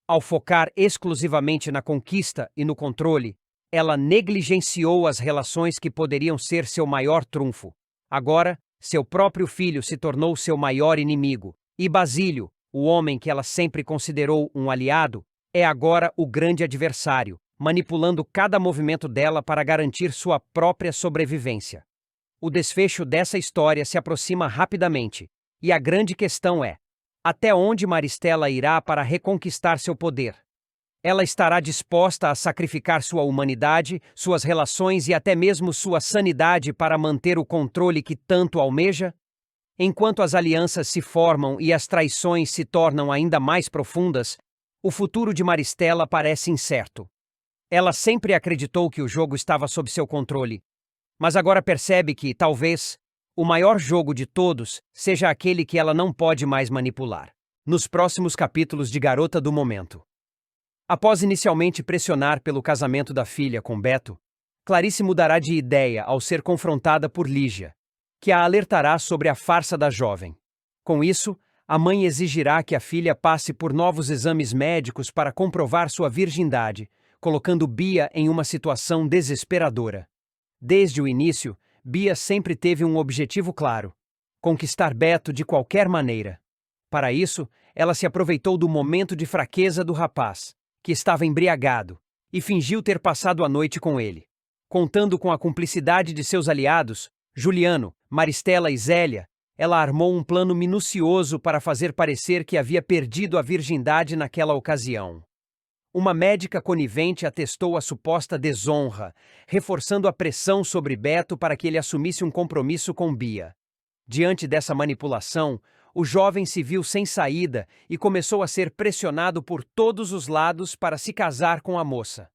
Ao focar exclusivamente na conquista e no controle, ela negligenciou as relações que poderiam ser seu maior trunfo. Agora, seu próprio filho se tornou seu maior inimigo, e Basílio, o homem que ela sempre considerou um aliado, é agora o grande adversário, manipulando cada movimento dela para garantir sua própria sobrevivência. O desfecho dessa história se aproxima rapidamente, e a grande questão é: até onde Maristela irá para reconquistar seu poder? Ela estará disposta a sacrificar sua humanidade, suas relações e até mesmo sua sanidade para manter o controle que tanto almeja? Enquanto as alianças se formam e as traições se tornam ainda mais profundas, o futuro de Maristela parece incerto. Ela sempre acreditou que o jogo estava sob seu controle, mas agora percebe que, talvez, o maior jogo de todos seja aquele que ela não pode mais manipular. Nos próximos capítulos de Garota do Momento. Após inicialmente pressionar pelo casamento da filha com Beto, Clarice mudará de ideia ao ser confrontada por Lígia, que a alertará sobre a farsa da jovem. Com isso, a mãe exigirá que a filha passe por novos exames médicos para comprovar sua virgindade, colocando Bia em uma situação desesperadora. Desde o início, Bia sempre teve um objetivo claro: conquistar Beto de qualquer maneira. Para isso, ela se aproveitou do momento de fraqueza do rapaz, que estava embriagado, e fingiu ter passado a noite com ele. Contando com a cumplicidade de seus aliados, Juliano, Maristela e Zélia, ela armou um plano minucioso para fazer parecer que havia perdido a virgindade naquela ocasião. Uma médica conivente atestou a suposta desonra, reforçando a pressão sobre Beto para que ele assumisse um compromisso com Bia. Diante dessa manipulação, o jovem se viu sem saída e começou a ser pressionado por todos os lados para se casar com a moça.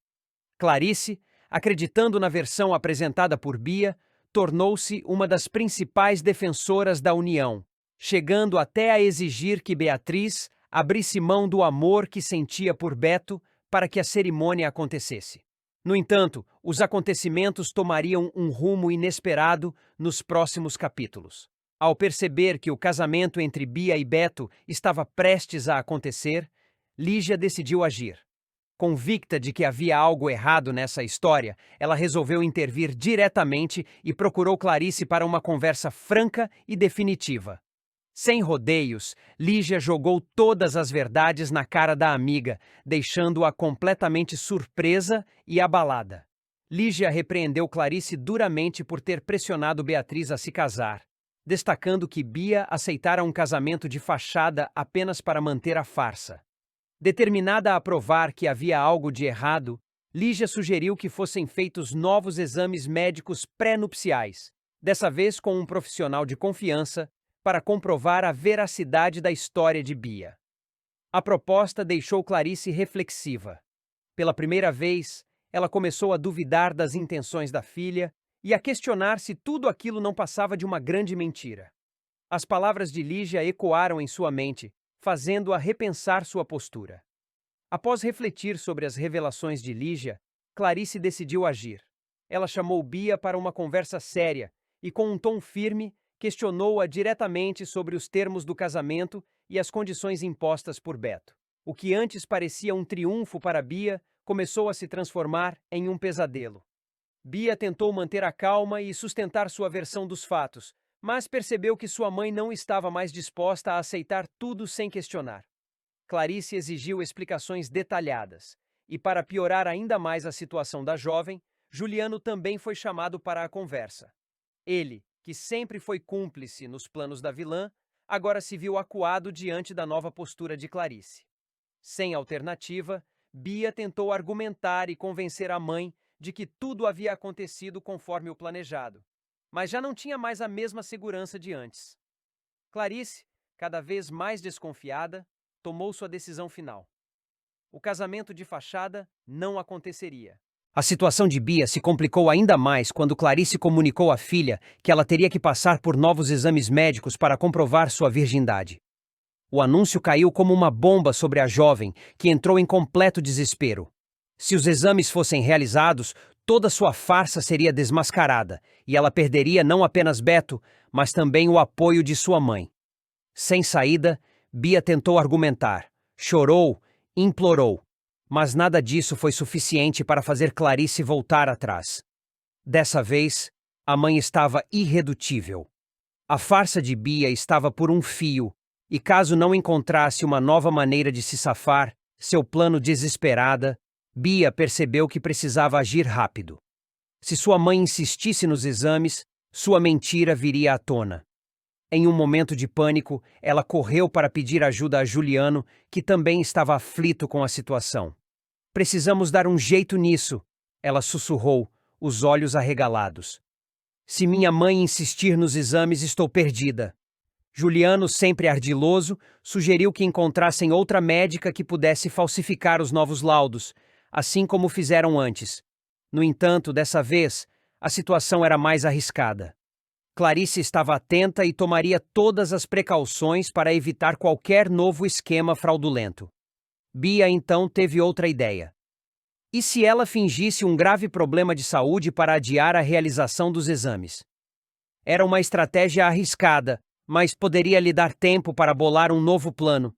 Clarice, acreditando na versão apresentada por Bia, tornou-se uma das principais defensoras da união, chegando até a exigir que Beatriz abrisse mão do amor que sentia por Beto para que a cerimônia acontecesse. No entanto, os acontecimentos tomariam um rumo inesperado nos próximos capítulos. Ao perceber que o casamento entre Bia e Beto estava prestes a acontecer, Lígia decidiu agir. Convicta de que havia algo errado nessa história, ela resolveu intervir diretamente e procurou Clarice para uma conversa franca e definitiva. Sem rodeios, Lígia jogou todas as verdades na cara da amiga, deixando-a completamente surpresa e abalada. Lígia repreendeu Clarice duramente por ter pressionado Beatriz a se casar. destacando que Bia aceitara um casamento de fachada apenas para manter a farsa. Determinada a provar que havia algo de errado, Lígia sugeriu que fossem feitos novos exames médicos pré-nupciais, dessa vez com um profissional de confiança, para comprovar a veracidade da história de Bia. A proposta deixou Clarice reflexiva. Pela primeira vez, ela começou a duvidar das intenções da filha e a questionar se tudo aquilo não passava de uma grande mentira. As palavras de Lígia ecoaram em sua mente, fazendo-a repensar sua postura. Após refletir sobre as revelações de Lígia, Clarice decidiu agir. Ela chamou Bia para uma conversa séria e, com um tom firme, questionou-a diretamente sobre os termos do casamento e as condições impostas por Beto. O que antes parecia um triunfo para Bia começou a se transformar em um pesadelo. Bia tentou manter a calma e sustentar sua versão dos fatos, mas percebeu que sua mãe não estava mais disposta a aceitar tudo sem questionar. Clarice exigiu explicações detalhadas, e para piorar ainda mais a situação da jovem, Juliano também foi chamado para a conversa. Ele, que sempre foi cúmplice nos planos da vilã, agora se viu acuado diante da nova postura de Clarice. Sem alternativa, Bia tentou argumentar e convencer a mãe de que tudo havia acontecido conforme o planejado, mas já não tinha mais a mesma segurança de antes. Clarice, cada vez mais desconfiada, tomou sua decisão final. O casamento de fachada não aconteceria. A situação de Bia se complicou ainda mais quando Clarice comunicou à filha que ela teria que passar por novos exames médicos para comprovar sua virgindade. O anúncio caiu como uma bomba sobre a jovem, que entrou em completo desespero. Se os exames fossem realizados, toda sua farsa seria desmascarada, e ela perderia não apenas Beto, mas também o apoio de sua mãe. Sem saída, Bia tentou argumentar, chorou, implorou, mas nada disso foi suficiente para fazer Clarice voltar atrás. Dessa vez, a mãe estava irredutível. A farsa de Bia estava por um fio, e caso não encontrasse uma nova maneira de se safar, seu plano desesperada, Bia percebeu que precisava agir rápido. Se sua mãe insistisse nos exames, sua mentira viria à tona. Em um momento de pânico, ela correu para pedir ajuda a Juliano, que também estava aflito com a situação. "Precisamos dar um jeito nisso", ela sussurrou, os olhos arregalados. "Se minha mãe insistir nos exames, estou perdida." Juliano, sempre ardiloso, sugeriu que encontrassem outra médica que pudesse falsificar os novos laudos, assim como fizeram antes. No entanto, dessa vez, a situação era mais arriscada. Clarice estava atenta e tomaria todas as precauções para evitar qualquer novo esquema fraudulento. Bia então teve outra ideia. E se ela fingisse um grave problema de saúde para adiar a realização dos exames? Era uma estratégia arriscada, mas poderia lhe dar tempo para bolar um novo plano.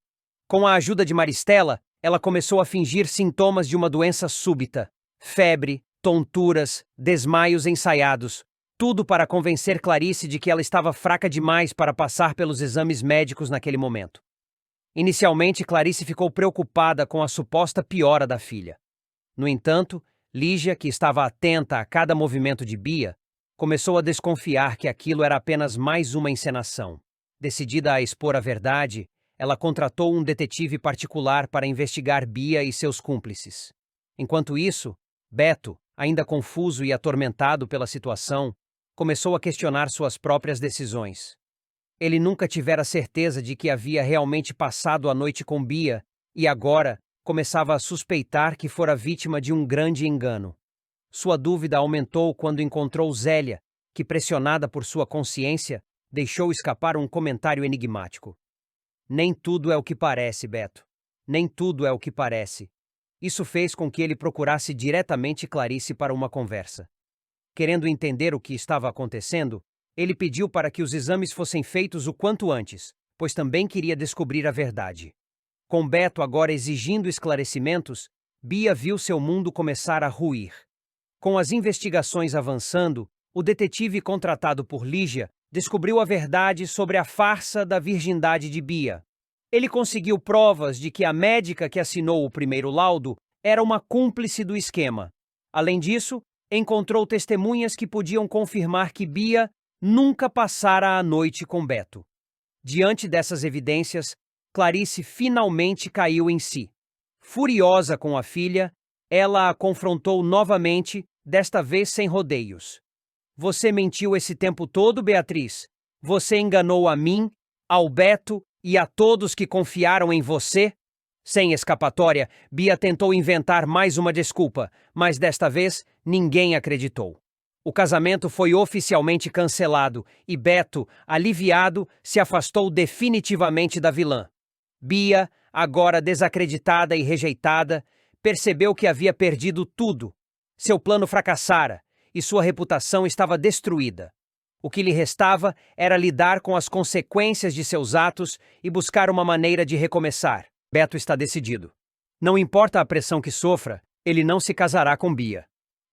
Com a ajuda de Maristela, ela começou a fingir sintomas de uma doença súbita: febre, tonturas, desmaios ensaiados. Tudo para convencer Clarice de que ela estava fraca demais para passar pelos exames médicos naquele momento. Inicialmente, Clarice ficou preocupada com a suposta piora da filha. No entanto, Lígia, que estava atenta a cada movimento de Bia, começou a desconfiar que aquilo era apenas mais uma encenação. Decidida a expor a verdade, ela contratou um detetive particular para investigar Bia e seus cúmplices. Enquanto isso, Beto, ainda confuso e atormentado pela situação, começou a questionar suas próprias decisões. Ele nunca tivera certeza de que havia realmente passado a noite com Bia e agora começava a suspeitar que fora vítima de um grande engano. Sua dúvida aumentou quando encontrou Zélia, que, pressionada por sua consciência, deixou escapar um comentário enigmático. "Nem tudo é o que parece, Beto. Nem tudo é o que parece." Isso fez com que ele procurasse diretamente Clarice para uma conversa. Querendo entender o que estava acontecendo, ele pediu para que os exames fossem feitos o quanto antes, pois também queria descobrir a verdade. Com Beto agora exigindo esclarecimentos, Bia viu seu mundo começar a ruir. Com as investigações avançando, o detetive contratado por Lígia descobriu a verdade sobre a farsa da virgindade de Bia. Ele conseguiu provas de que a médica que assinou o primeiro laudo era uma cúmplice do esquema. Além disso, encontrou testemunhas que podiam confirmar que Bia nunca passara a noite com Beto. Diante dessas evidências, Clarice finalmente caiu em si. Furiosa com a filha, ela a confrontou novamente, desta vez sem rodeios. Você mentiu esse tempo todo, Beatriz. Você enganou a mim, ao Beto e a todos que confiaram em você? Sem escapatória, Bia tentou inventar mais uma desculpa, mas desta vez ninguém acreditou. O casamento foi oficialmente cancelado e Beto, aliviado, se afastou definitivamente da vilã. Bia, agora desacreditada e rejeitada, percebeu que havia perdido tudo. Seu plano fracassara e sua reputação estava destruída. O que lhe restava era lidar com as consequências de seus atos e buscar uma maneira de recomeçar. Beto está decidido. Não importa a pressão que sofra, ele não se casará com Bia.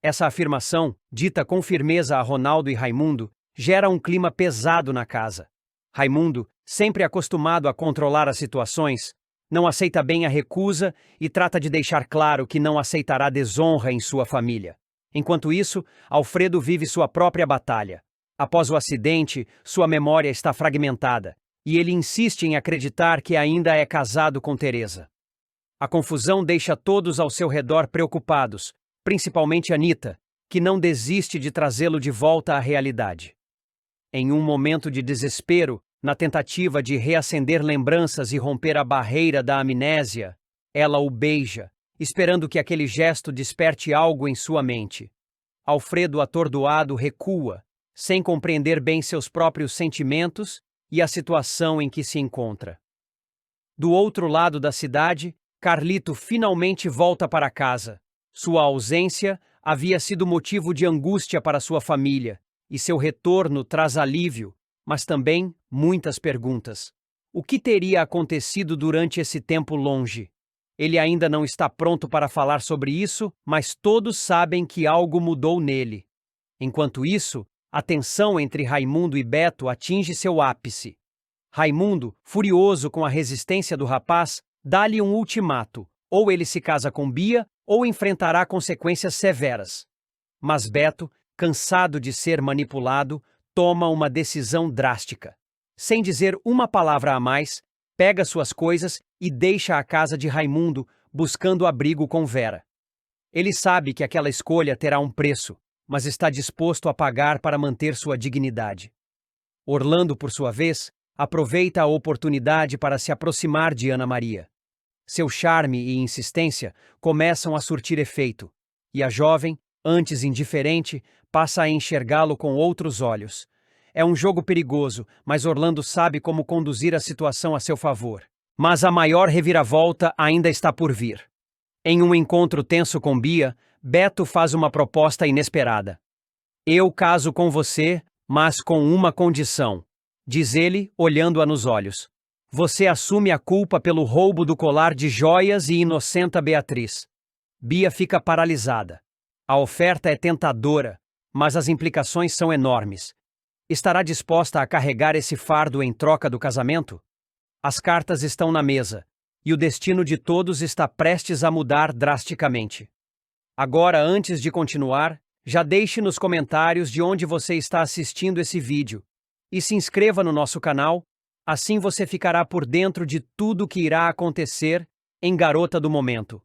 Essa afirmação, dita com firmeza a Ronaldo e Raimundo, gera um clima pesado na casa. Raimundo, sempre acostumado a controlar as situações, não aceita bem a recusa e trata de deixar claro que não aceitará desonra em sua família. Enquanto isso, Alfredo vive sua própria batalha. Após o acidente, sua memória está fragmentada, e ele insiste em acreditar que ainda é casado com Teresa. A confusão deixa todos ao seu redor preocupados, principalmente Anita, que não desiste de trazê-lo de volta à realidade. Em um momento de desespero, na tentativa de reacender lembranças e romper a barreira da amnésia, ela o beija, esperando que aquele gesto desperte algo em sua mente. Alfredo, atordoado, recua, sem compreender bem seus próprios sentimentos e a situação em que se encontra. Do outro lado da cidade, Carlito finalmente volta para casa. Sua ausência havia sido motivo de angústia para sua família, e seu retorno traz alívio, mas também muitas perguntas. O que teria acontecido durante esse tempo longe? Ele ainda não está pronto para falar sobre isso, mas todos sabem que algo mudou nele. Enquanto isso, a tensão entre Raimundo e Beto atinge seu ápice. Raimundo, furioso com a resistência do rapaz, dá-lhe um ultimato: ou ele se casa com Bia, ou enfrentará consequências severas. Mas Beto, cansado de ser manipulado, toma uma decisão drástica. Sem dizer uma palavra a mais, pega suas coisas e deixa a casa de Raimundo, buscando abrigo com Vera. Ele sabe que aquela escolha terá um preço, mas está disposto a pagar para manter sua dignidade. Orlando, por sua vez, aproveita a oportunidade para se aproximar de Ana Maria. Seu charme e insistência começam a surtir efeito, e a jovem, antes indiferente, passa a enxergá-lo com outros olhos. É um jogo perigoso, mas Orlando sabe como conduzir a situação a seu favor. Mas a maior reviravolta ainda está por vir. Em um encontro tenso com Bia, Beto faz uma proposta inesperada. Eu caso com você, mas com uma condição, diz ele, olhando-a nos olhos. Você assume a culpa pelo roubo do colar de joias e inocenta Beatriz. Bia fica paralisada. A oferta é tentadora, mas as implicações são enormes. Estará disposta a carregar esse fardo em troca do casamento? As cartas estão na mesa, e o destino de todos está prestes a mudar drasticamente. Agora, antes de continuar, já deixe nos comentários de onde você está assistindo esse vídeo e se inscreva no nosso canal, assim você ficará por dentro de tudo que irá acontecer em Garota do Momento.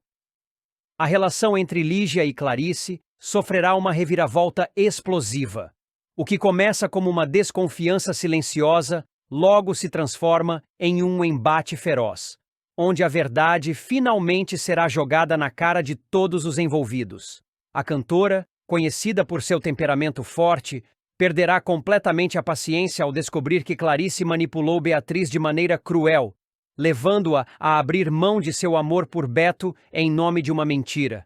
A relação entre Lígia e Clarice sofrerá uma reviravolta explosiva. O que começa como uma desconfiança silenciosa logo se transforma em um embate feroz, onde a verdade finalmente será jogada na cara de todos os envolvidos. A cantora, conhecida por seu temperamento forte, perderá completamente a paciência ao descobrir que Clarice manipulou Beatriz de maneira cruel, levando-a a abrir mão de seu amor por Beto em nome de uma mentira.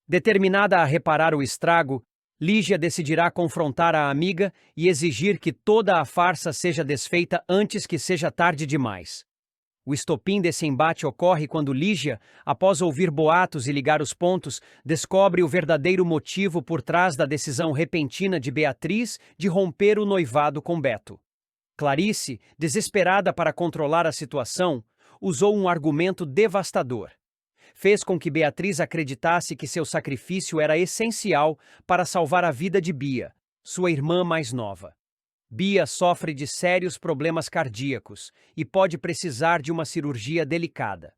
Determinada a reparar o estrago, Lígia decidirá confrontar a amiga e exigir que toda a farsa seja desfeita antes que seja tarde demais. O estopim desse embate ocorre quando Lígia, após ouvir boatos e ligar os pontos, descobre o verdadeiro motivo por trás da decisão repentina de Beatriz de romper o noivado com Beto. Clarice, desesperada para controlar a situação, usou um argumento devastador. Fez com que Beatriz acreditasse que seu sacrifício era essencial para salvar a vida de Bia, sua irmã mais nova. Bia sofre de sérios problemas cardíacos e pode precisar de uma cirurgia delicada.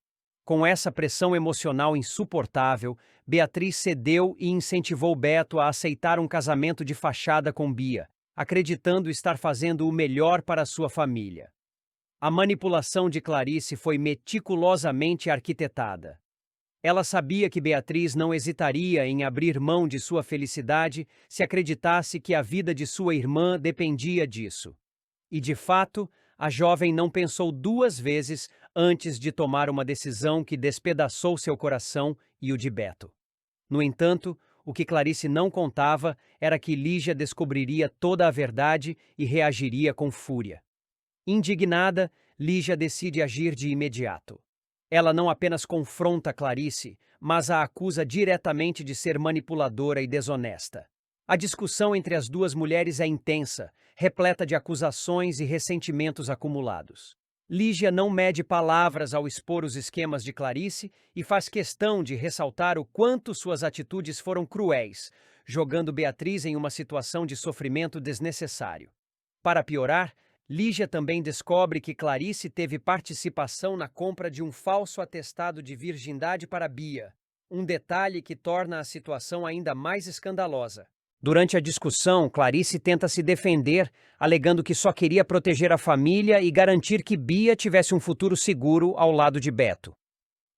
Com essa pressão emocional insuportável, Beatriz cedeu e incentivou Beto a aceitar um casamento de fachada com Bia, acreditando estar fazendo o melhor para sua família. A manipulação de Clarice foi meticulosamente arquitetada. Ela sabia que Beatriz não hesitaria em abrir mão de sua felicidade se acreditasse que a vida de sua irmã dependia disso. E, de fato, a jovem não pensou duas vezes antes de tomar uma decisão que despedaçou seu coração e o de Beto. No entanto, o que Clarice não contava era que Lígia descobriria toda a verdade e reagiria com fúria. Indignada, Lígia decide agir de imediato. Ela não apenas confronta Clarice, mas a acusa diretamente de ser manipuladora e desonesta. A discussão entre as duas mulheres é intensa, repleta de acusações e ressentimentos acumulados. Lígia não mede palavras ao expor os esquemas de Clarice e faz questão de ressaltar o quanto suas atitudes foram cruéis, jogando Beatriz em uma situação de sofrimento desnecessário. Para piorar, Lígia também descobre que Clarice teve participação na compra de um falso atestado de virgindade para Bia, um detalhe que torna a situação ainda mais escandalosa. Durante a discussão, Clarice tenta se defender, alegando que só queria proteger a família e garantir que Bia tivesse um futuro seguro ao lado de Beto.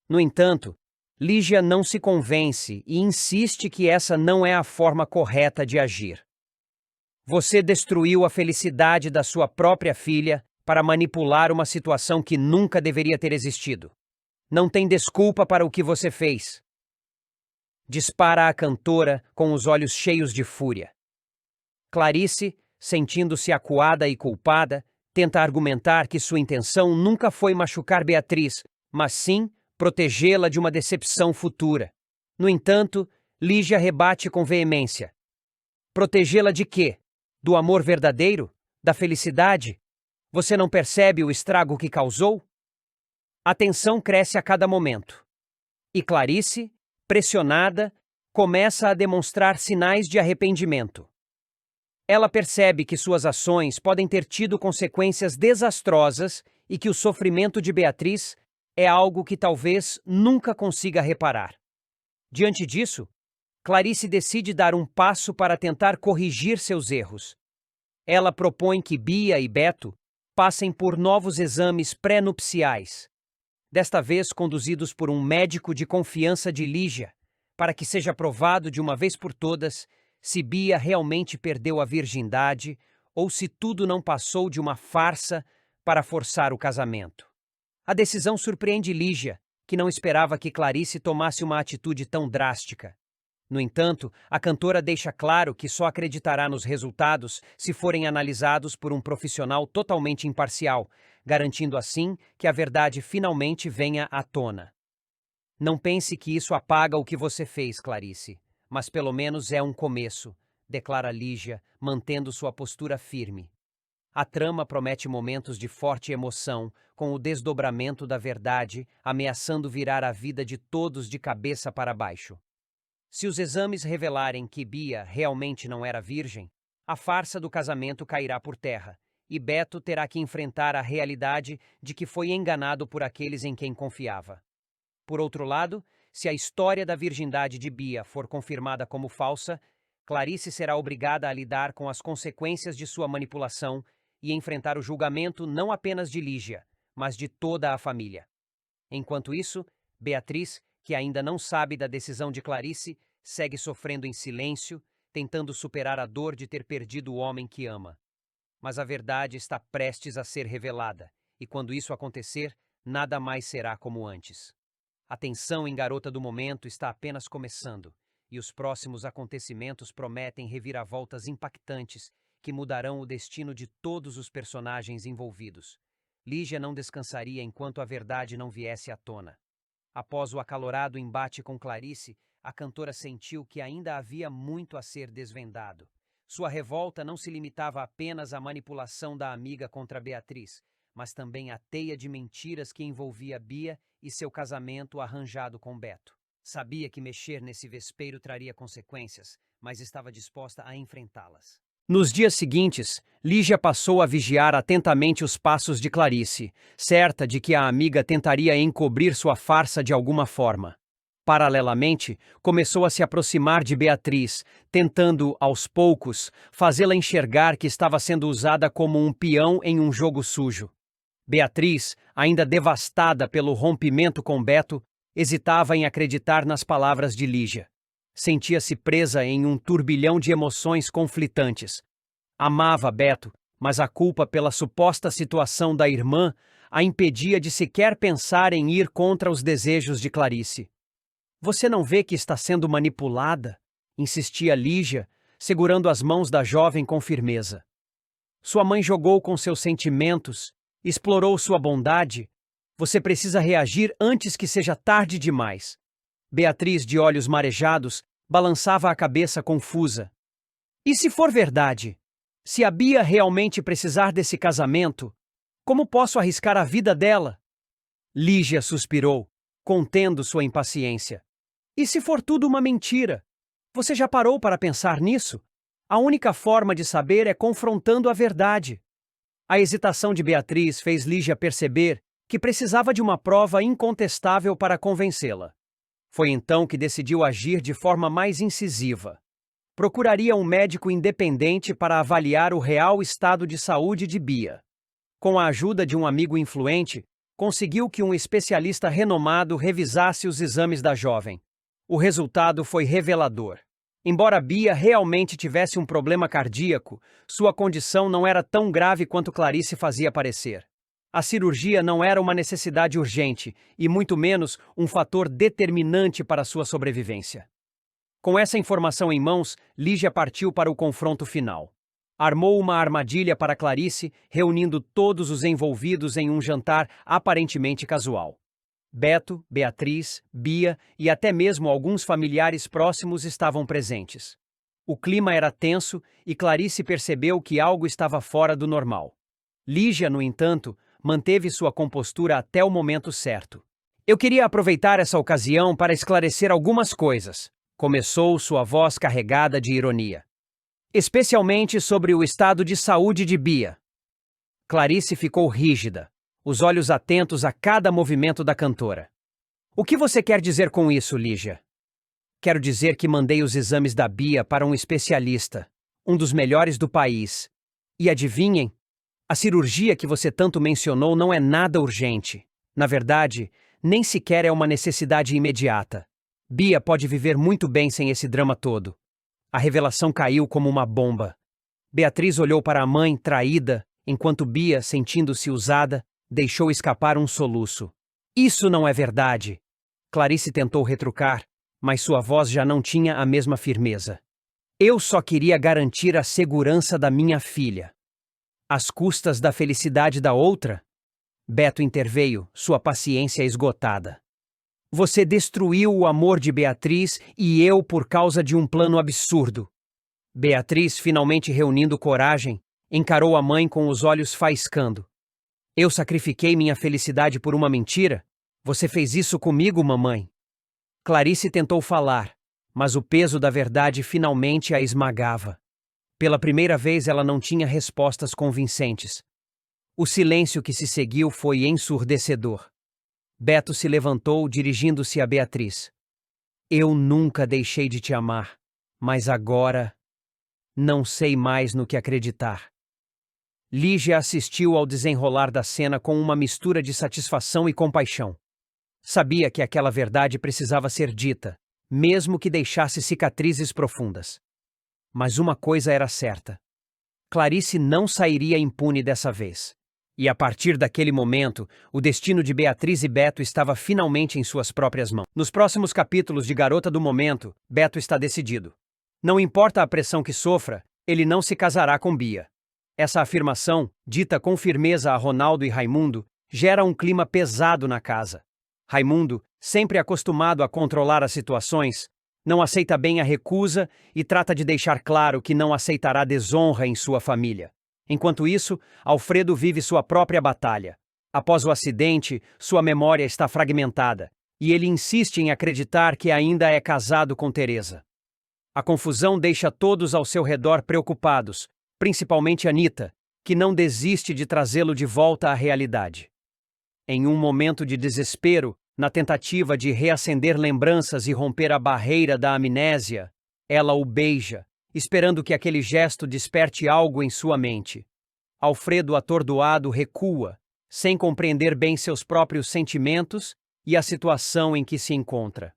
No entanto, Lígia não se convence e insiste que essa não é a forma correta de agir. Você destruiu a felicidade da sua própria filha para manipular uma situação que nunca deveria ter existido. Não tem desculpa para o que você fez. Dispara a cantora com os olhos cheios de fúria. Clarice, sentindo-se acuada e culpada, tenta argumentar que sua intenção nunca foi machucar Beatriz, mas sim protegê-la de uma decepção futura. No entanto, Lígia rebate com veemência. Protegê-la de quê? Do amor verdadeiro? Da felicidade? Você não percebe o estrago que causou? A tensão cresce a cada momento. E Clarice, pressionada, começa a demonstrar sinais de arrependimento. Ela percebe que suas ações podem ter tido consequências desastrosas e que o sofrimento de Beatriz é algo que talvez nunca consiga reparar. Diante disso, Clarice decide dar um passo para tentar corrigir seus erros. Ela propõe que Bia e Beto passem por novos exames pré-nupciais, desta vez conduzidos por um médico de confiança de Lígia, para que seja provado de uma vez por todas se Bia realmente perdeu a virgindade ou se tudo não passou de uma farsa para forçar o casamento. A decisão surpreende Lígia, que não esperava que Clarice tomasse uma atitude tão drástica. No entanto, a cantora deixa claro que só acreditará nos resultados se forem analisados por um profissional totalmente imparcial, garantindo assim que a verdade finalmente venha à tona. Não pense que isso apaga o que você fez, Clarice, mas pelo menos é um começo, declara Lígia, mantendo sua postura firme. A trama promete momentos de forte emoção, com o desdobramento da verdade ameaçando virar a vida de todos de cabeça para baixo. Se os exames revelarem que Bia realmente não era virgem, a farsa do casamento cairá por terra, e Beto terá que enfrentar a realidade de que foi enganado por aqueles em quem confiava. Por outro lado, se a história da virgindade de Bia for confirmada como falsa, Clarice será obrigada a lidar com as consequências de sua manipulação e enfrentar o julgamento não apenas de Lígia, mas de toda a família. Enquanto isso, Beatriz, que ainda não sabe da decisão de Clarice, segue sofrendo em silêncio, tentando superar a dor de ter perdido o homem que ama. Mas a verdade está prestes a ser revelada, e quando isso acontecer, nada mais será como antes. A tensão em Garota do Momento está apenas começando, e os próximos acontecimentos prometem reviravoltas impactantes que mudarão o destino de todos os personagens envolvidos. Lígia não descansaria enquanto a verdade não viesse à tona. Após o acalorado embate com Clarice, a cantora sentiu que ainda havia muito a ser desvendado. Sua revolta não se limitava apenas à manipulação da amiga contra Beatriz, mas também à teia de mentiras que envolvia Bia e seu casamento arranjado com Beto. Sabia que mexer nesse vespeiro traria consequências, mas estava disposta a enfrentá-las. Nos dias seguintes, Lígia passou a vigiar atentamente os passos de Clarice, certa de que a amiga tentaria encobrir sua farsa de alguma forma. Paralelamente, começou a se aproximar de Beatriz, tentando, aos poucos, fazê-la enxergar que estava sendo usada como um peão em um jogo sujo. Beatriz, ainda devastada pelo rompimento com Beto, hesitava em acreditar nas palavras de Lígia. Sentia-se presa em um turbilhão de emoções conflitantes. Amava Beto, mas a culpa pela suposta situação da irmã a impedia de sequer pensar em ir contra os desejos de Clarice. Você não vê que está sendo manipulada? Insistia Lígia, segurando as mãos da jovem com firmeza. Sua mãe jogou com seus sentimentos, explorou sua bondade. Você precisa reagir antes que seja tarde demais. Beatriz, de olhos marejados, balançava a cabeça confusa. E se for verdade? Se a Bia realmente precisar desse casamento, como posso arriscar a vida dela? Lígia suspirou, contendo sua impaciência. E se for tudo uma mentira? Você já parou para pensar nisso? A única forma de saber é confrontando a verdade. A hesitação de Beatriz fez Lígia perceber que precisava de uma prova incontestável para convencê-la. Foi então que decidiu agir de forma mais incisiva. Procuraria um médico independente para avaliar o real estado de saúde de Bia. Com a ajuda de um amigo influente, conseguiu que um especialista renomado revisasse os exames da jovem. O resultado foi revelador. Embora Bia realmente tivesse um problema cardíaco, sua condição não era tão grave quanto Clarice fazia parecer. A cirurgia não era uma necessidade urgente e muito menos um fator determinante para sua sobrevivência. Com essa informação em mãos, Lígia partiu para o confronto final. Armou uma armadilha para Clarice, reunindo todos os envolvidos em um jantar aparentemente casual. Beto, Beatriz, Bia e até mesmo alguns familiares próximos estavam presentes. O clima era tenso e Clarice percebeu que algo estava fora do normal. Lígia, no entanto, manteve sua compostura até o momento certo. Eu queria aproveitar essa ocasião para esclarecer algumas coisas, começou sua voz carregada de ironia. Especialmente sobre o estado de saúde de Bia. Clarice ficou rígida, os olhos atentos a cada movimento da cantora. O que você quer dizer com isso, Lígia? Quero dizer que mandei os exames da Bia para um especialista, um dos melhores do país. E adivinhem? A cirurgia que você tanto mencionou não é nada urgente. Na verdade, nem sequer é uma necessidade imediata. Bia pode viver muito bem sem esse drama todo. A revelação caiu como uma bomba. Beatriz olhou para a mãe, traída, enquanto Bia, sentindo-se usada, deixou escapar um soluço. Isso não é verdade. Clarice tentou retrucar, mas sua voz já não tinha a mesma firmeza. Eu só queria garantir a segurança da minha filha. Às custas da felicidade da outra? Beto interveio, sua paciência esgotada. Você destruiu o amor de Beatriz e eu por causa de um plano absurdo. Beatriz, finalmente reunindo coragem, encarou a mãe com os olhos faiscando. Eu sacrifiquei minha felicidade por uma mentira? Você fez isso comigo, mamãe? Clarice tentou falar, mas o peso da verdade finalmente a esmagava. Pela primeira vez ela não tinha respostas convincentes. O silêncio que se seguiu foi ensurdecedor. Beto se levantou, dirigindo-se a Beatriz. Eu nunca deixei de te amar, mas agora não sei mais no que acreditar. Lígia assistiu ao desenrolar da cena com uma mistura de satisfação e compaixão. Sabia que aquela verdade precisava ser dita, mesmo que deixasse cicatrizes profundas. Mas uma coisa era certa. Clarice não sairia impune dessa vez. E a partir daquele momento, o destino de Beatriz e Beto estava finalmente em suas próprias mãos. Nos próximos capítulos de Garota do Momento, Beto está decidido. Não importa a pressão que sofra, ele não se casará com Bia. Essa afirmação, dita com firmeza a Ronaldo e Raimundo, gera um clima pesado na casa. Raimundo, sempre acostumado a controlar as situações, não aceita bem a recusa e trata de deixar claro que não aceitará desonra em sua família. Enquanto isso, Alfredo vive sua própria batalha. Após o acidente, sua memória está fragmentada, e ele insiste em acreditar que ainda é casado com Teresa. A confusão deixa todos ao seu redor preocupados, principalmente Anita, que não desiste de trazê-lo de volta à realidade. Em um momento de desespero, na tentativa de reacender lembranças e romper a barreira da amnésia, ela o beija, esperando que aquele gesto desperte algo em sua mente. Alfredo, atordoado, recua, sem compreender bem seus próprios sentimentos e a situação em que se encontra.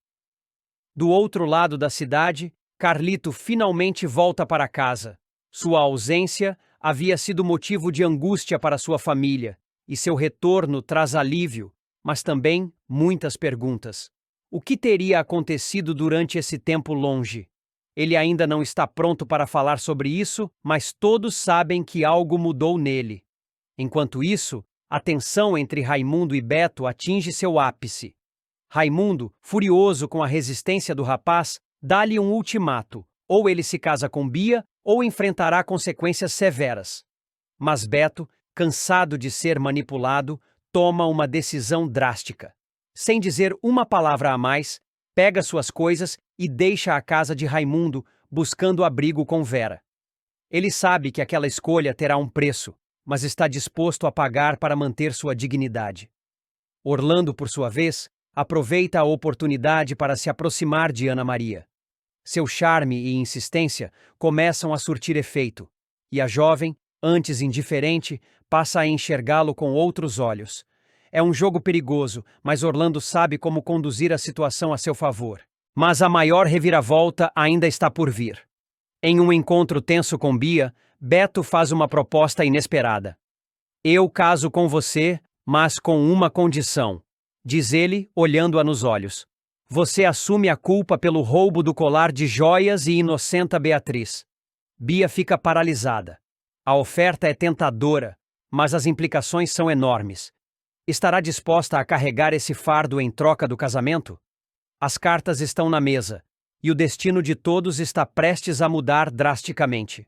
Do outro lado da cidade, Carlito finalmente volta para casa. Sua ausência havia sido motivo de angústia para sua família, e seu retorno traz alívio, mas também muitas perguntas. O que teria acontecido durante esse tempo longe? Ele ainda não está pronto para falar sobre isso, mas todos sabem que algo mudou nele. Enquanto isso, a tensão entre Raimundo e Beto atinge seu ápice. Raimundo, furioso com a resistência do rapaz, dá-lhe um ultimato: ou ele se casa com Bia, ou enfrentará consequências severas. Mas Beto, cansado de ser manipulado, toma uma decisão drástica. Sem dizer uma palavra a mais, pega suas coisas e deixa a casa de Raimundo, buscando abrigo com Vera. Ele sabe que aquela escolha terá um preço, mas está disposto a pagar para manter sua dignidade. Orlando, por sua vez, aproveita a oportunidade para se aproximar de Ana Maria. Seu charme e insistência começam a surtir efeito, e a jovem, antes indiferente, passa a enxergá-lo com outros olhos. É um jogo perigoso, mas Orlando sabe como conduzir a situação a seu favor. Mas a maior reviravolta ainda está por vir. Em um encontro tenso com Bia, Beto faz uma proposta inesperada. "Eu caso com você, mas com uma condição", diz ele, olhando-a nos olhos. "Você assume a culpa pelo roubo do colar de joias e inocenta Beatriz." Bia fica paralisada. A oferta é tentadora, mas as implicações são enormes. Estará disposta a carregar esse fardo em troca do casamento? As cartas estão na mesa, e o destino de todos está prestes a mudar drasticamente.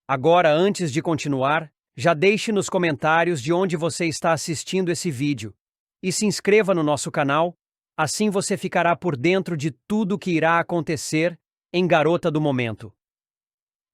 Agora, antes de continuar, já deixe nos comentários de onde você está assistindo esse vídeo e se inscreva no nosso canal, assim você ficará por dentro de tudo o que irá acontecer em Garota do Momento.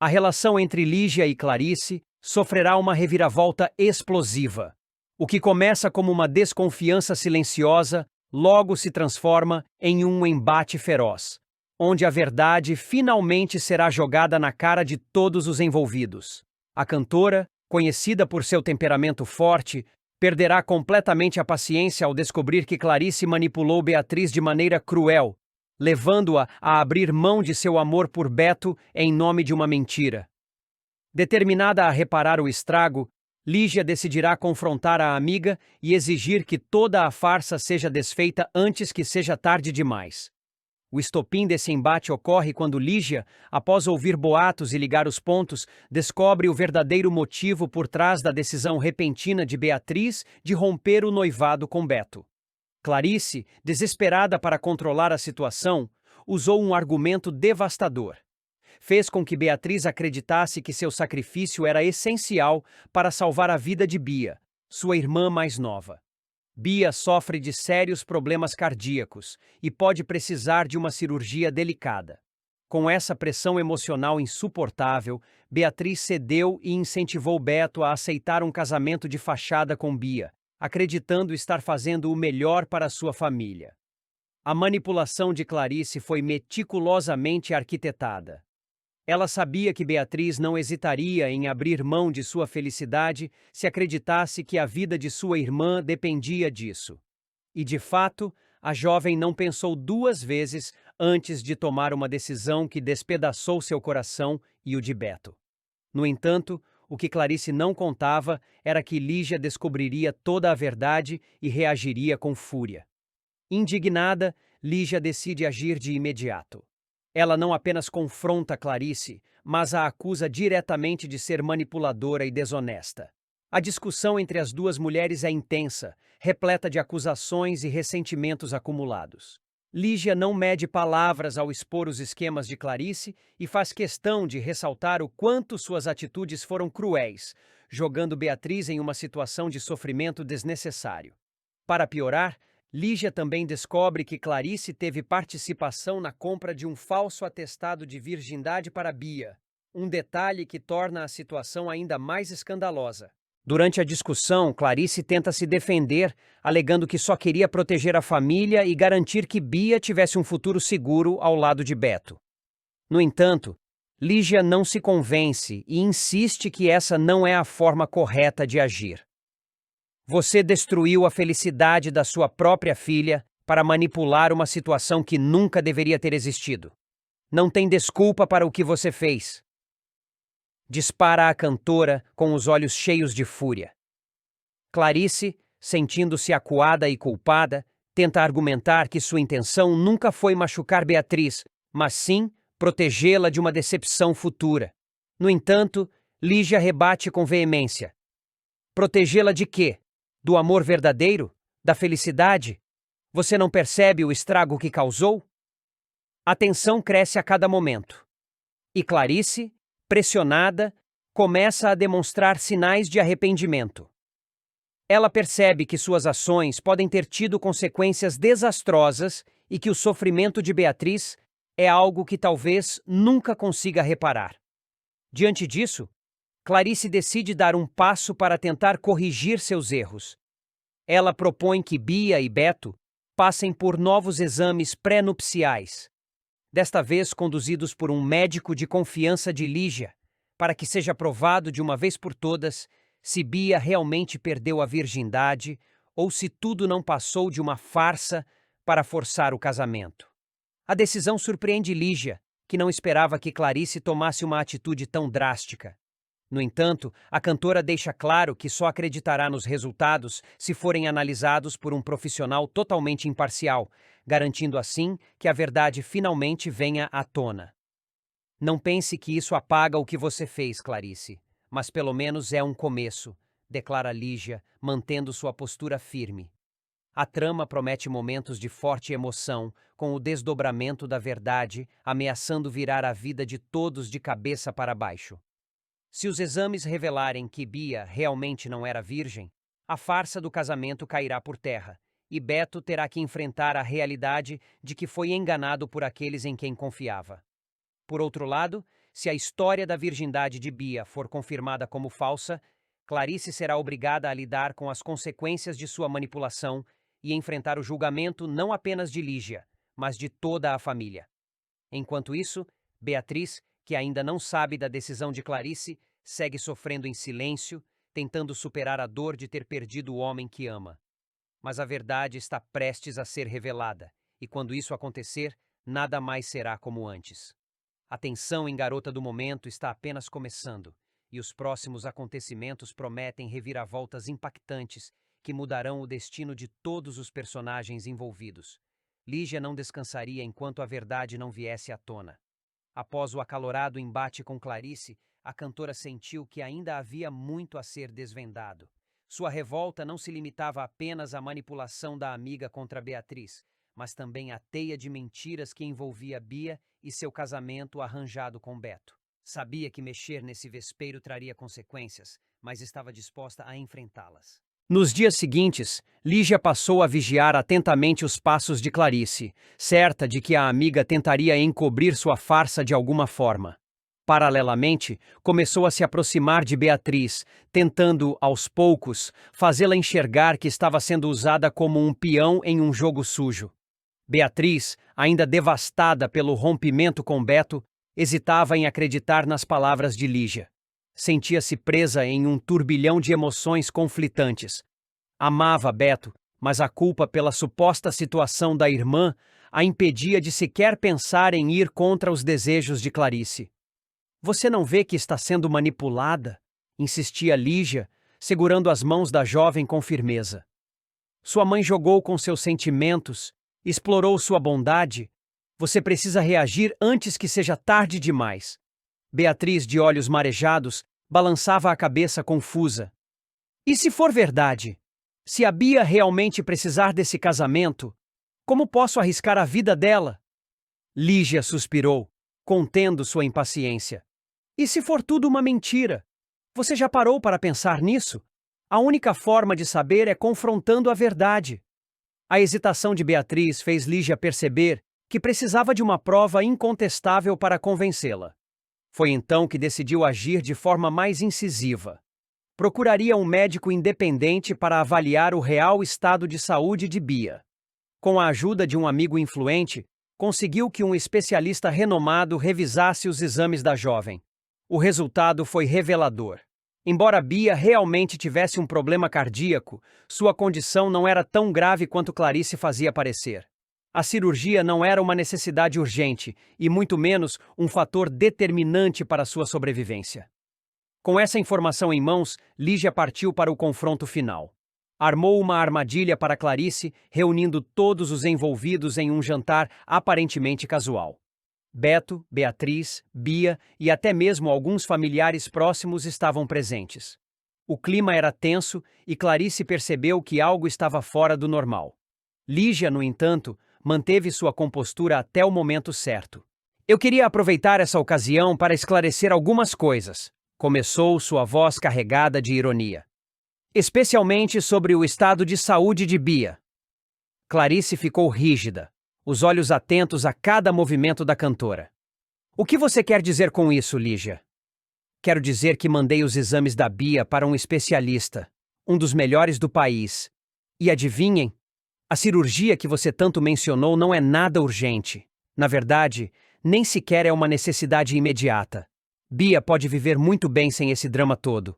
A relação entre Lígia e Clarice sofrerá uma reviravolta explosiva. O que começa como uma desconfiança silenciosa logo se transforma em um embate feroz, onde a verdade finalmente será jogada na cara de todos os envolvidos. A cantora, conhecida por seu temperamento forte, perderá completamente a paciência ao descobrir que Clarice manipulou Beatriz de maneira cruel, levando-a a abrir mão de seu amor por Beto em nome de uma mentira. Determinada a reparar o estrago, Lígia decidirá confrontar a amiga e exigir que toda a farsa seja desfeita antes que seja tarde demais. O estopim desse embate ocorre quando Lígia, após ouvir boatos e ligar os pontos, descobre o verdadeiro motivo por trás da decisão repentina de Beatriz de romper o noivado com Beto. Clarice, desesperada para controlar a situação, usou um argumento devastador. Fez com que Beatriz acreditasse que seu sacrifício era essencial para salvar a vida de Bia, sua irmã mais nova. Bia sofre de sérios problemas cardíacos e pode precisar de uma cirurgia delicada. Com essa pressão emocional insuportável, Beatriz cedeu e incentivou Beto a aceitar um casamento de fachada com Bia, acreditando estar fazendo o melhor para sua família. A manipulação de Clarice foi meticulosamente arquitetada. Ela sabia que Beatriz não hesitaria em abrir mão de sua felicidade se acreditasse que a vida de sua irmã dependia disso. E, de fato, a jovem não pensou duas vezes antes de tomar uma decisão que despedaçou seu coração e o de Beto. No entanto, o que Clarice não contava era que Lígia descobriria toda a verdade e reagiria com fúria. Indignada, Lígia decide agir de imediato. Ela não apenas confronta Clarice, mas a acusa diretamente de ser manipuladora e desonesta. A discussão entre as duas mulheres é intensa, repleta de acusações e ressentimentos acumulados. Lígia não mede palavras ao expor os esquemas de Clarice e faz questão de ressaltar o quanto suas atitudes foram cruéis, jogando Beatriz em uma situação de sofrimento desnecessário. Para piorar, Lígia também descobre que Clarice teve participação na compra de um falso atestado de virgindade para Bia, um detalhe que torna a situação ainda mais escandalosa. Durante a discussão, Clarice tenta se defender, alegando que só queria proteger a família e garantir que Bia tivesse um futuro seguro ao lado de Beto. No entanto, Lígia não se convence e insiste que essa não é a forma correta de agir. Você destruiu a felicidade da sua própria filha para manipular uma situação que nunca deveria ter existido. Não tem desculpa para o que você fez. Dispara a cantora com os olhos cheios de fúria. Clarice, sentindo-se acuada e culpada, tenta argumentar que sua intenção nunca foi machucar Beatriz, mas sim protegê-la de uma decepção futura. No entanto, Lígia rebate com veemência. Protegê-la de quê? Do amor verdadeiro? Da felicidade? Você não percebe o estrago que causou? A tensão cresce a cada momento. E Clarice, pressionada, começa a demonstrar sinais de arrependimento. Ela percebe que suas ações podem ter tido consequências desastrosas e que o sofrimento de Beatriz é algo que talvez nunca consiga reparar. Diante disso, Clarice decide dar um passo para tentar corrigir seus erros. Ela propõe que Bia e Beto passem por novos exames pré-nupciais, desta vez conduzidos por um médico de confiança de Lígia, para que seja provado de uma vez por todas se Bia realmente perdeu a virgindade ou se tudo não passou de uma farsa para forçar o casamento. A decisão surpreende Lígia, que não esperava que Clarice tomasse uma atitude tão drástica. No entanto, a cantora deixa claro que só acreditará nos resultados se forem analisados por um profissional totalmente imparcial, garantindo assim que a verdade finalmente venha à tona. Não pense que isso apaga o que você fez, Clarice, mas pelo menos é um começo, declara Lígia, mantendo sua postura firme. A trama promete momentos de forte emoção, com o desdobramento da verdade ameaçando virar a vida de todos de cabeça para baixo. Se os exames revelarem que Bia realmente não era virgem, a farsa do casamento cairá por terra, e Beto terá que enfrentar a realidade de que foi enganado por aqueles em quem confiava. Por outro lado, se a história da virgindade de Bia for confirmada como falsa, Clarice será obrigada a lidar com as consequências de sua manipulação e enfrentar o julgamento não apenas de Lígia, mas de toda a família. Enquanto isso, Beatriz, que ainda não sabe da decisão de Clarice, segue sofrendo em silêncio, tentando superar a dor de ter perdido o homem que ama. Mas a verdade está prestes a ser revelada, e quando isso acontecer, nada mais será como antes. A tensão em Garota do Momento está apenas começando, e os próximos acontecimentos prometem reviravoltas impactantes que mudarão o destino de todos os personagens envolvidos. Lígia não descansaria enquanto a verdade não viesse à tona. Após o acalorado embate com Clarice, a cantora sentiu que ainda havia muito a ser desvendado. Sua revolta não se limitava apenas à manipulação da amiga contra Beatriz, mas também à teia de mentiras que envolvia Bia e seu casamento arranjado com Beto. Sabia que mexer nesse vespeiro traria consequências, mas estava disposta a enfrentá-las. Nos dias seguintes, Lígia passou a vigiar atentamente os passos de Clarice, certa de que a amiga tentaria encobrir sua farsa de alguma forma. Paralelamente, começou a se aproximar de Beatriz, tentando, aos poucos, fazê-la enxergar que estava sendo usada como um peão em um jogo sujo. Beatriz, ainda devastada pelo rompimento com Beto, hesitava em acreditar nas palavras de Lígia. Sentia-se presa em um turbilhão de emoções conflitantes. Amava Beto, mas a culpa pela suposta situação da irmã a impedia de sequer pensar em ir contra os desejos de Clarice. Você não vê que está sendo manipulada? Insistia Lígia, segurando as mãos da jovem com firmeza. Sua mãe jogou com seus sentimentos, explorou sua bondade. Você precisa reagir antes que seja tarde demais. Beatriz, de olhos marejados, balançava a cabeça confusa. E se for verdade? Se a Bia realmente precisar desse casamento, como posso arriscar a vida dela? Lígia suspirou, contendo sua impaciência. E se for tudo uma mentira? Você já parou para pensar nisso? A única forma de saber é confrontando a verdade. A hesitação de Beatriz fez Lígia perceber que precisava de uma prova incontestável para convencê-la. Foi então que decidiu agir de forma mais incisiva. Procuraria um médico independente para avaliar o real estado de saúde de Bia. Com a ajuda de um amigo influente, conseguiu que um especialista renomado revisasse os exames da jovem. O resultado foi revelador. Embora Bia realmente tivesse um problema cardíaco, sua condição não era tão grave quanto Clarice fazia parecer. A cirurgia não era uma necessidade urgente e muito menos um fator determinante para sua sobrevivência. Com essa informação em mãos, Lígia partiu para o confronto final. Armou uma armadilha para Clarice, reunindo todos os envolvidos em um jantar aparentemente casual. Beto, Beatriz, Bia e até mesmo alguns familiares próximos estavam presentes. O clima era tenso e Clarice percebeu que algo estava fora do normal. Lígia, no entanto, manteve sua compostura até o momento certo. Eu queria aproveitar essa ocasião para esclarecer algumas coisas, começou sua voz carregada de ironia. Especialmente sobre o estado de saúde de Bia. Clarice ficou rígida, os olhos atentos a cada movimento da cantora. O que você quer dizer com isso, Lígia? Quero dizer que mandei os exames da Bia para um especialista, um dos melhores do país. E adivinhem? A cirurgia que você tanto mencionou não é nada urgente. Na verdade, nem sequer é uma necessidade imediata. Bia pode viver muito bem sem esse drama todo.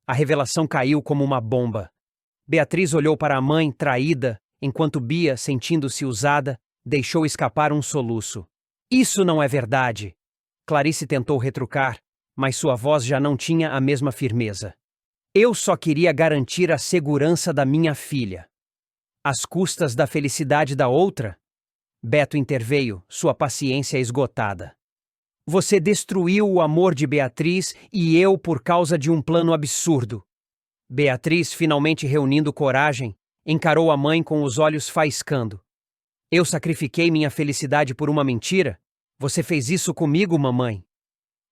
A revelação caiu como uma bomba. Beatriz olhou para a mãe, traída, enquanto Bia, sentindo-se usada, deixou escapar um soluço. Isso não é verdade! Clarice tentou retrucar, mas sua voz já não tinha a mesma firmeza. Eu só queria garantir a segurança da minha filha. Às custas da felicidade da outra? Beto interveio, sua paciência esgotada. Você destruiu o amor de Beatriz e eu por causa de um plano absurdo. Beatriz, finalmente reunindo coragem, encarou a mãe com os olhos faiscando. Eu sacrifiquei minha felicidade por uma mentira? Você fez isso comigo, mamãe?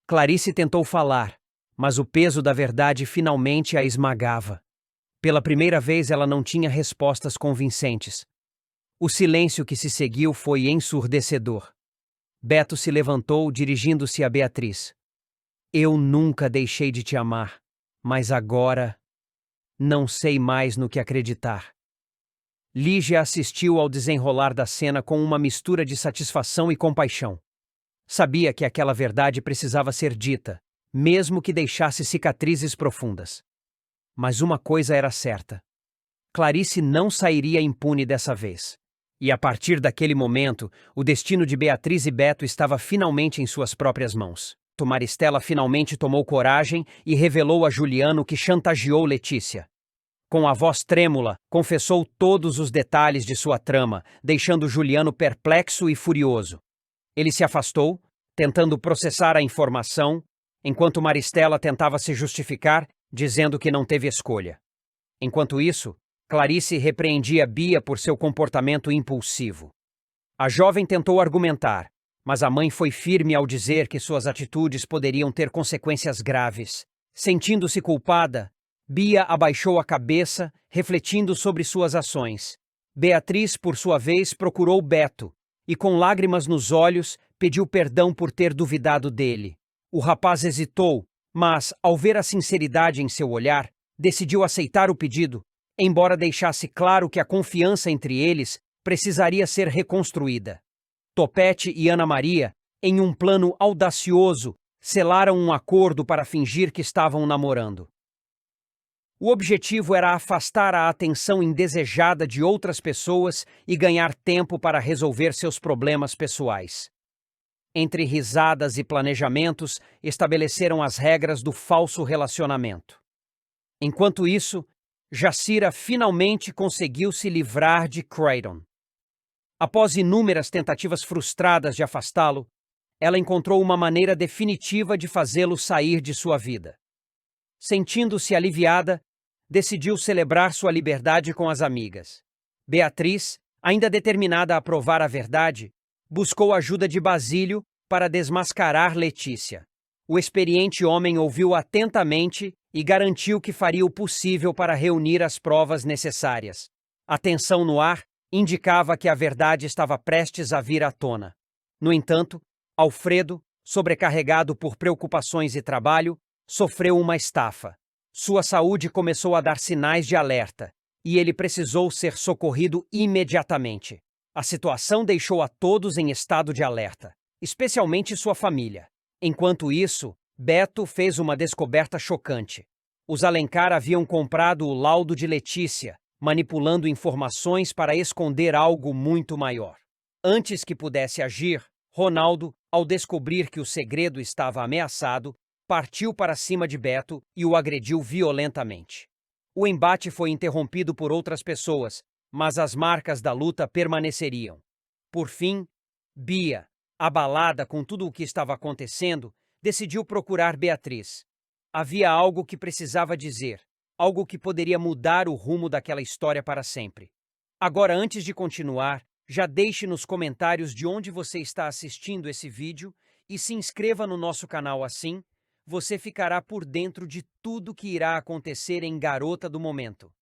Clarice tentou falar, mas o peso da verdade finalmente a esmagava. Pela primeira vez ela não tinha respostas convincentes. O silêncio que se seguiu foi ensurdecedor. Beto se levantou, dirigindo-se a Beatriz. Eu nunca deixei de te amar, mas agora não sei mais no que acreditar. Lígia assistiu ao desenrolar da cena com uma mistura de satisfação e compaixão. Sabia que aquela verdade precisava ser dita, mesmo que deixasse cicatrizes profundas. Mas uma coisa era certa. Clarice não sairia impune dessa vez. E a partir daquele momento, o destino de Beatriz e Beto estava finalmente em suas próprias mãos. Maristela finalmente tomou coragem e revelou a Juliano que chantageou Letícia. Com a voz trêmula, confessou todos os detalhes de sua trama, deixando Juliano perplexo e furioso. Ele se afastou, tentando processar a informação, enquanto Maristela tentava se justificar, dizendo que não teve escolha. Enquanto isso, Clarice repreendia Bia por seu comportamento impulsivo. A jovem tentou argumentar, mas a mãe foi firme ao dizer que suas atitudes poderiam ter consequências graves. Sentindo-se culpada, Bia abaixou a cabeça, refletindo sobre suas ações. Beatriz, por sua vez, procurou Beto e, com lágrimas nos olhos, pediu perdão por ter duvidado dele. O rapaz hesitou, mas, ao ver a sinceridade em seu olhar, decidiu aceitar o pedido, embora deixasse claro que a confiança entre eles precisaria ser reconstruída. Topete e Ana Maria, em um plano audacioso, selaram um acordo para fingir que estavam namorando. O objetivo era afastar a atenção indesejada de outras pessoas e ganhar tempo para resolver seus problemas pessoais. Entre risadas e planejamentos, estabeleceram as regras do falso relacionamento. Enquanto isso, Jacira finalmente conseguiu se livrar de Creighton. Após inúmeras tentativas frustradas de afastá-lo, ela encontrou uma maneira definitiva de fazê-lo sair de sua vida. Sentindo-se aliviada, decidiu celebrar sua liberdade com as amigas. Beatriz, ainda determinada a provar a verdade, buscou a ajuda de Basílio para desmascarar Letícia. O experiente homem ouviu atentamente e garantiu que faria o possível para reunir as provas necessárias. A tensão no ar indicava que a verdade estava prestes a vir à tona. No entanto, Alfredo, sobrecarregado por preocupações e trabalho, sofreu uma estafa. Sua saúde começou a dar sinais de alerta, e ele precisou ser socorrido imediatamente. A situação deixou a todos em estado de alerta, especialmente sua família. Enquanto isso, Beto fez uma descoberta chocante. Os Alencar haviam comprado o laudo de Letícia, manipulando informações para esconder algo muito maior. Antes que pudesse agir, Ronaldo, ao descobrir que o segredo estava ameaçado, partiu para cima de Beto e o agrediu violentamente. O embate foi interrompido por outras pessoas, mas as marcas da luta permaneceriam. Por fim, Bia, abalada com tudo o que estava acontecendo, decidiu procurar Beatriz. Havia algo que precisava dizer, algo que poderia mudar o rumo daquela história para sempre. Agora, antes de continuar, já deixe nos comentários de onde você está assistindo esse vídeo e se inscreva no nosso canal assim, você ficará por dentro de tudo que irá acontecer em Garota do Momento.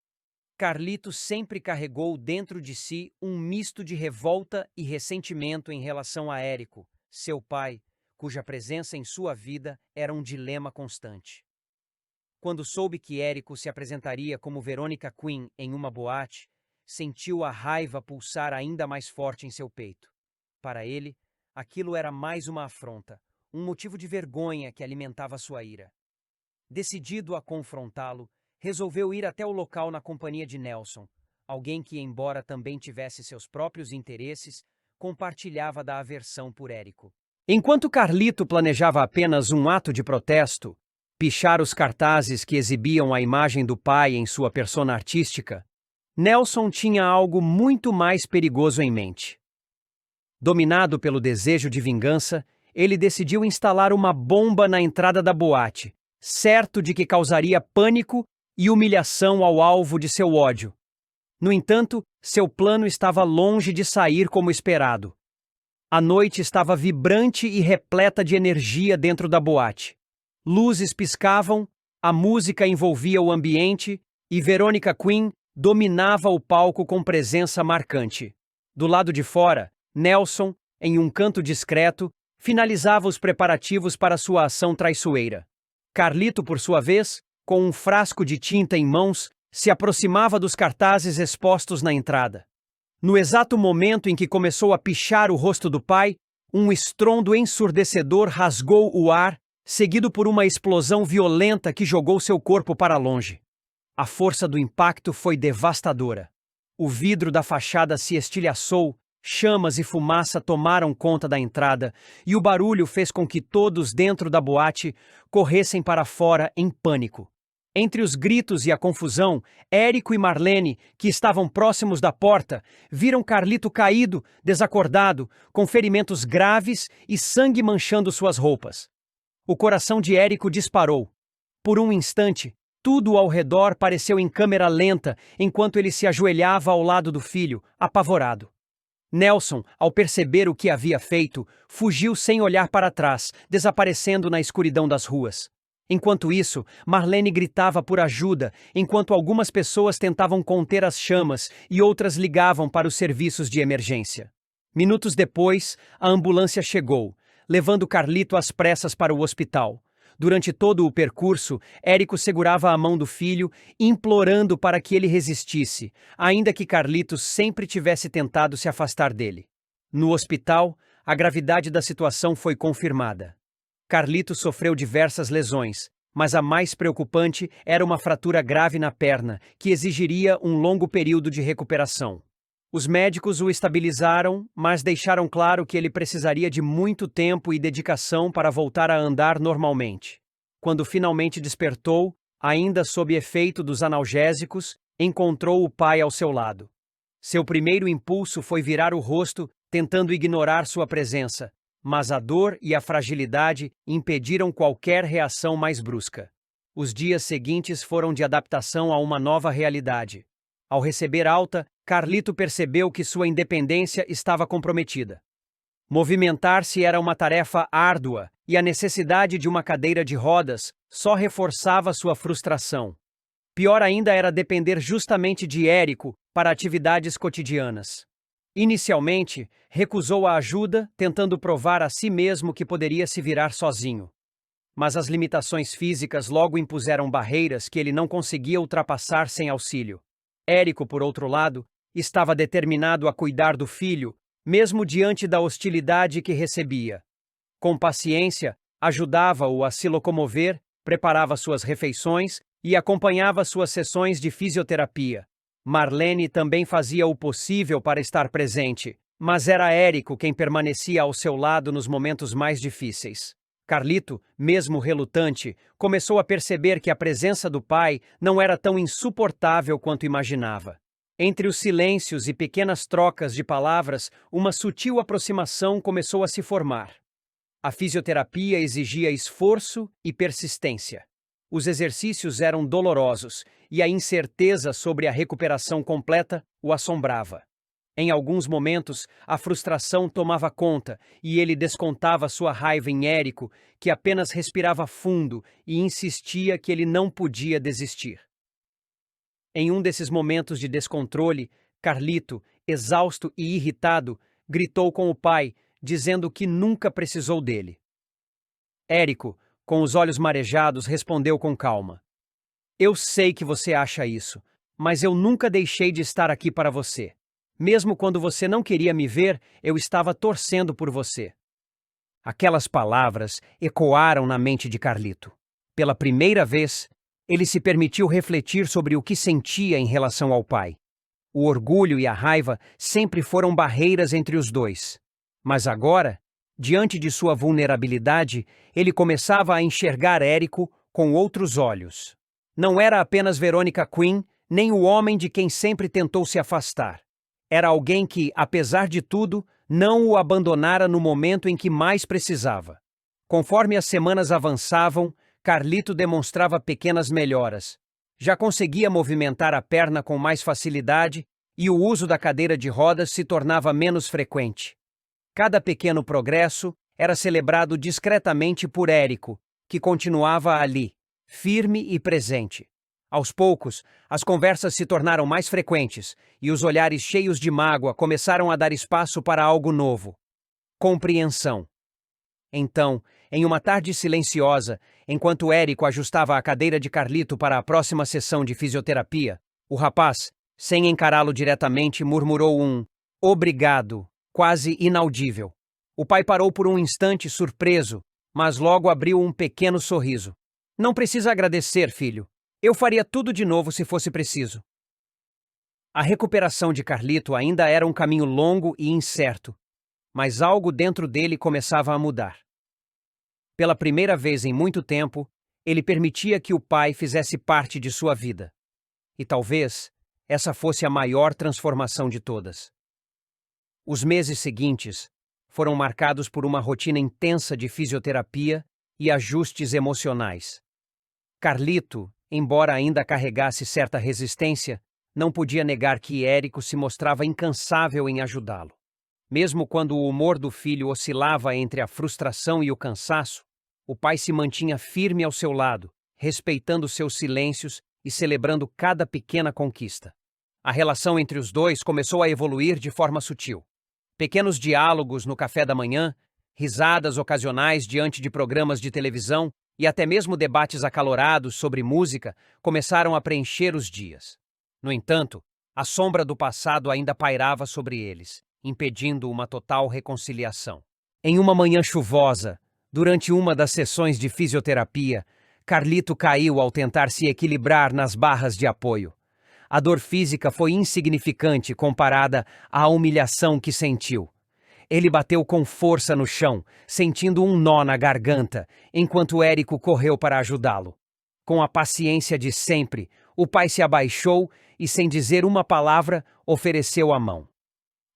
Carlito sempre carregou dentro de si um misto de revolta e ressentimento em relação a Érico, seu pai, cuja presença em sua vida era um dilema constante. Quando soube que Érico se apresentaria como Veronica Quinn em uma boate, sentiu a raiva pulsar ainda mais forte em seu peito. Para ele, aquilo era mais uma afronta, um motivo de vergonha que alimentava sua ira. Decidido a confrontá-lo, resolveu ir até o local na companhia de Nelson, alguém que, embora também tivesse seus próprios interesses, compartilhava da aversão por Érico. Enquanto Carlito planejava apenas um ato de protesto, pichar os cartazes que exibiam a imagem do pai em sua persona artística, Nelson tinha algo muito mais perigoso em mente. Dominado pelo desejo de vingança, ele decidiu instalar uma bomba na entrada da boate, certo de que causaria pânico e humilhação ao alvo de seu ódio. No entanto, seu plano estava longe de sair como esperado. A noite estava vibrante e repleta de energia dentro da boate. Luzes piscavam, a música envolvia o ambiente e Veronica Quinn dominava o palco com presença marcante. Do lado de fora, Nelson, em um canto discreto, finalizava os preparativos para sua ação traiçoeira. Carlito, por sua vez, com um frasco de tinta em mãos, se aproximava dos cartazes expostos na entrada. No exato momento em que começou a pichar o rosto do pai, um estrondo ensurdecedor rasgou o ar, seguido por uma explosão violenta que jogou seu corpo para longe. A força do impacto foi devastadora. O vidro da fachada se estilhaçou, chamas e fumaça tomaram conta da entrada, e o barulho fez com que todos dentro da boate corressem para fora em pânico. Entre os gritos e a confusão, Érico e Marlene, que estavam próximos da porta, viram Carlito caído, desacordado, com ferimentos graves e sangue manchando suas roupas. O coração de Érico disparou. Por um instante, tudo ao redor pareceu em câmera lenta enquanto ele se ajoelhava ao lado do filho, apavorado. Nelson, ao perceber o que havia feito, fugiu sem olhar para trás, desaparecendo na escuridão das ruas. Enquanto isso, Marlene gritava por ajuda, enquanto algumas pessoas tentavam conter as chamas e outras ligavam para os serviços de emergência. Minutos depois, a ambulância chegou, levando Carlito às pressas para o hospital. Durante todo o percurso, Érico segurava a mão do filho, implorando para que ele resistisse, ainda que Carlito sempre tivesse tentado se afastar dele. No hospital, a gravidade da situação foi confirmada. Carlito sofreu diversas lesões, mas a mais preocupante era uma fratura grave na perna, que exigiria um longo período de recuperação. Os médicos o estabilizaram, mas deixaram claro que ele precisaria de muito tempo e dedicação para voltar a andar normalmente. Quando finalmente despertou, ainda sob efeito dos analgésicos, encontrou o pai ao seu lado. Seu primeiro impulso foi virar o rosto, tentando ignorar sua presença, mas a dor e a fragilidade impediram qualquer reação mais brusca. Os dias seguintes foram de adaptação a uma nova realidade. Ao receber alta, Carlito percebeu que sua independência estava comprometida. Movimentar-se era uma tarefa árdua e a necessidade de uma cadeira de rodas só reforçava sua frustração. Pior ainda era depender justamente de Érico para atividades cotidianas. Inicialmente, recusou a ajuda, tentando provar a si mesmo que poderia se virar sozinho. Mas as limitações físicas logo impuseram barreiras que ele não conseguia ultrapassar sem auxílio. Érico, por outro lado, estava determinado a cuidar do filho, mesmo diante da hostilidade que recebia. Com paciência, ajudava-o a se locomover, preparava suas refeições e acompanhava suas sessões de fisioterapia. Marlene também fazia o possível para estar presente, mas era Érico quem permanecia ao seu lado nos momentos mais difíceis. Carlito, mesmo relutante, começou a perceber que a presença do pai não era tão insuportável quanto imaginava. Entre os silêncios e pequenas trocas de palavras, uma sutil aproximação começou a se formar. A fisioterapia exigia esforço e persistência. Os exercícios eram dolorosos e a incerteza sobre a recuperação completa o assombrava. Em alguns momentos, a frustração tomava conta e ele descontava sua raiva em Érico, que apenas respirava fundo e insistia que ele não podia desistir. Em um desses momentos de descontrole, Carlito, exausto e irritado, gritou com o pai, dizendo que nunca precisou dele. Érico, com os olhos marejados, respondeu com calma: "Eu sei que você acha isso, mas eu nunca deixei de estar aqui para você. Mesmo quando você não queria me ver, eu estava torcendo por você." Aquelas palavras ecoaram na mente de Carlito. Pela primeira vez, ele se permitiu refletir sobre o que sentia em relação ao pai. O orgulho e a raiva sempre foram barreiras entre os dois. Mas agora, diante de sua vulnerabilidade, ele começava a enxergar Érico com outros olhos. Não era apenas Veronica Quinn, nem o homem de quem sempre tentou se afastar. Era alguém que, apesar de tudo, não o abandonara no momento em que mais precisava. Conforme as semanas avançavam, Carlito demonstrava pequenas melhoras. Já conseguia movimentar a perna com mais facilidade e o uso da cadeira de rodas se tornava menos frequente. Cada pequeno progresso era celebrado discretamente por Érico, que continuava ali, firme e presente. Aos poucos, as conversas se tornaram mais frequentes e os olhares cheios de mágoa começaram a dar espaço para algo novo: compreensão. Então, em uma tarde silenciosa, enquanto Érico ajustava a cadeira de Carlito para a próxima sessão de fisioterapia, o rapaz, sem encará-lo diretamente, murmurou um "obrigado", quase inaudível. O pai parou por um instante surpreso, mas logo abriu um pequeno sorriso. "Não precisa agradecer, filho. Eu faria tudo de novo se fosse preciso." A recuperação de Carlito ainda era um caminho longo e incerto, mas algo dentro dele começava a mudar. Pela primeira vez em muito tempo, ele permitia que o pai fizesse parte de sua vida. E talvez essa fosse a maior transformação de todas. Os meses seguintes foram marcados por uma rotina intensa de fisioterapia e ajustes emocionais. Carlito, embora ainda carregasse certa resistência, não podia negar que Érico se mostrava incansável em ajudá-lo. Mesmo quando o humor do filho oscilava entre a frustração e o cansaço, o pai se mantinha firme ao seu lado, respeitando seus silêncios e celebrando cada pequena conquista. A relação entre os dois começou a evoluir de forma sutil. Pequenos diálogos no café da manhã, risadas ocasionais diante de programas de televisão e até mesmo debates acalorados sobre música começaram a preencher os dias. No entanto, a sombra do passado ainda pairava sobre eles, impedindo uma total reconciliação. Em uma manhã chuvosa, durante uma das sessões de fisioterapia, Carlito caiu ao tentar se equilibrar nas barras de apoio. A dor física foi insignificante comparada à humilhação que sentiu. Ele bateu com força no chão, sentindo um nó na garganta, enquanto Érico correu para ajudá-lo. Com a paciência de sempre, o pai se abaixou e, sem dizer uma palavra, ofereceu a mão.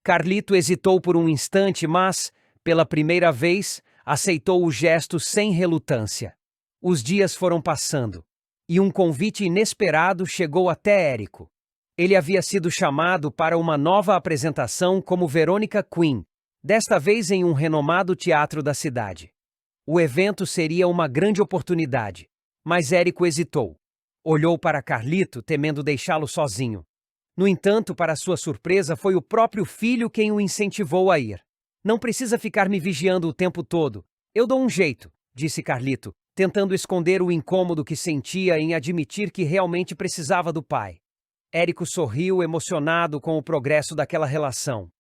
Carlito hesitou por um instante, mas, pela primeira vez, aceitou o gesto sem relutância. Os dias foram passando, e um convite inesperado chegou até Érico. Ele havia sido chamado para uma nova apresentação como Veronica Quinn, desta vez em um renomado teatro da cidade. O evento seria uma grande oportunidade, mas Érico hesitou. Olhou para Carlito, temendo deixá-lo sozinho. No entanto, para sua surpresa, foi o próprio filho quem o incentivou a ir. Não precisa ficar me vigiando o tempo todo. Eu dou um jeito, disse Carlito, tentando esconder o incômodo que sentia em admitir que realmente precisava do pai. Érico sorriu, emocionado com o progresso daquela relação.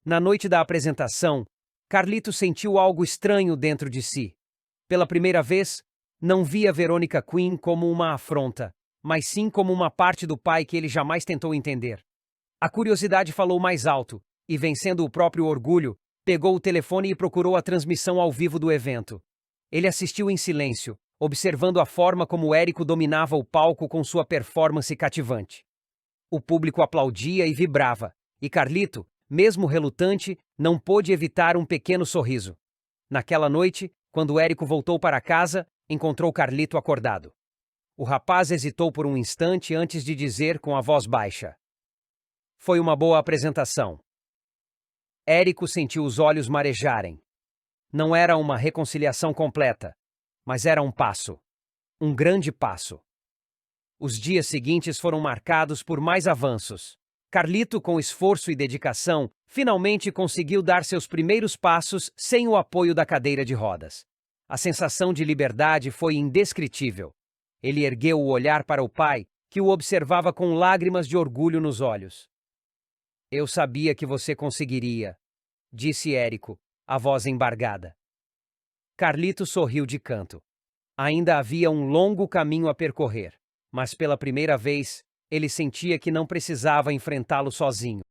Na noite da apresentação, Carlito sentiu algo estranho dentro de si. Pela primeira vez, não via Verônica Quinn como uma afronta, mas sim como uma parte do pai que ele jamais tentou entender. A curiosidade falou mais alto, e vencendo o próprio orgulho, pegou o telefone e procurou a transmissão ao vivo do evento. Ele assistiu em silêncio, observando a forma como Érico dominava o palco com sua performance cativante. O público aplaudia e vibrava, e Carlito, mesmo relutante, não pôde evitar um pequeno sorriso. Naquela noite, quando Érico voltou para casa, encontrou Carlito acordado. O rapaz hesitou por um instante antes de dizer com a voz baixa: "Foi uma boa apresentação." Érico sentiu os olhos marejarem. Não era uma reconciliação completa, mas era um passo. Um grande passo. Os dias seguintes foram marcados por mais avanços. Carlito, com esforço e dedicação, finalmente conseguiu dar seus primeiros passos sem o apoio da cadeira de rodas. A sensação de liberdade foi indescritível. Ele ergueu o olhar para o pai, que o observava com lágrimas de orgulho nos olhos. "Eu sabia que você conseguiria", disse Érico, a voz embargada. Carlito sorriu de canto. Ainda havia um longo caminho a percorrer, mas pela primeira vez, ele sentia que não precisava enfrentá-lo sozinho.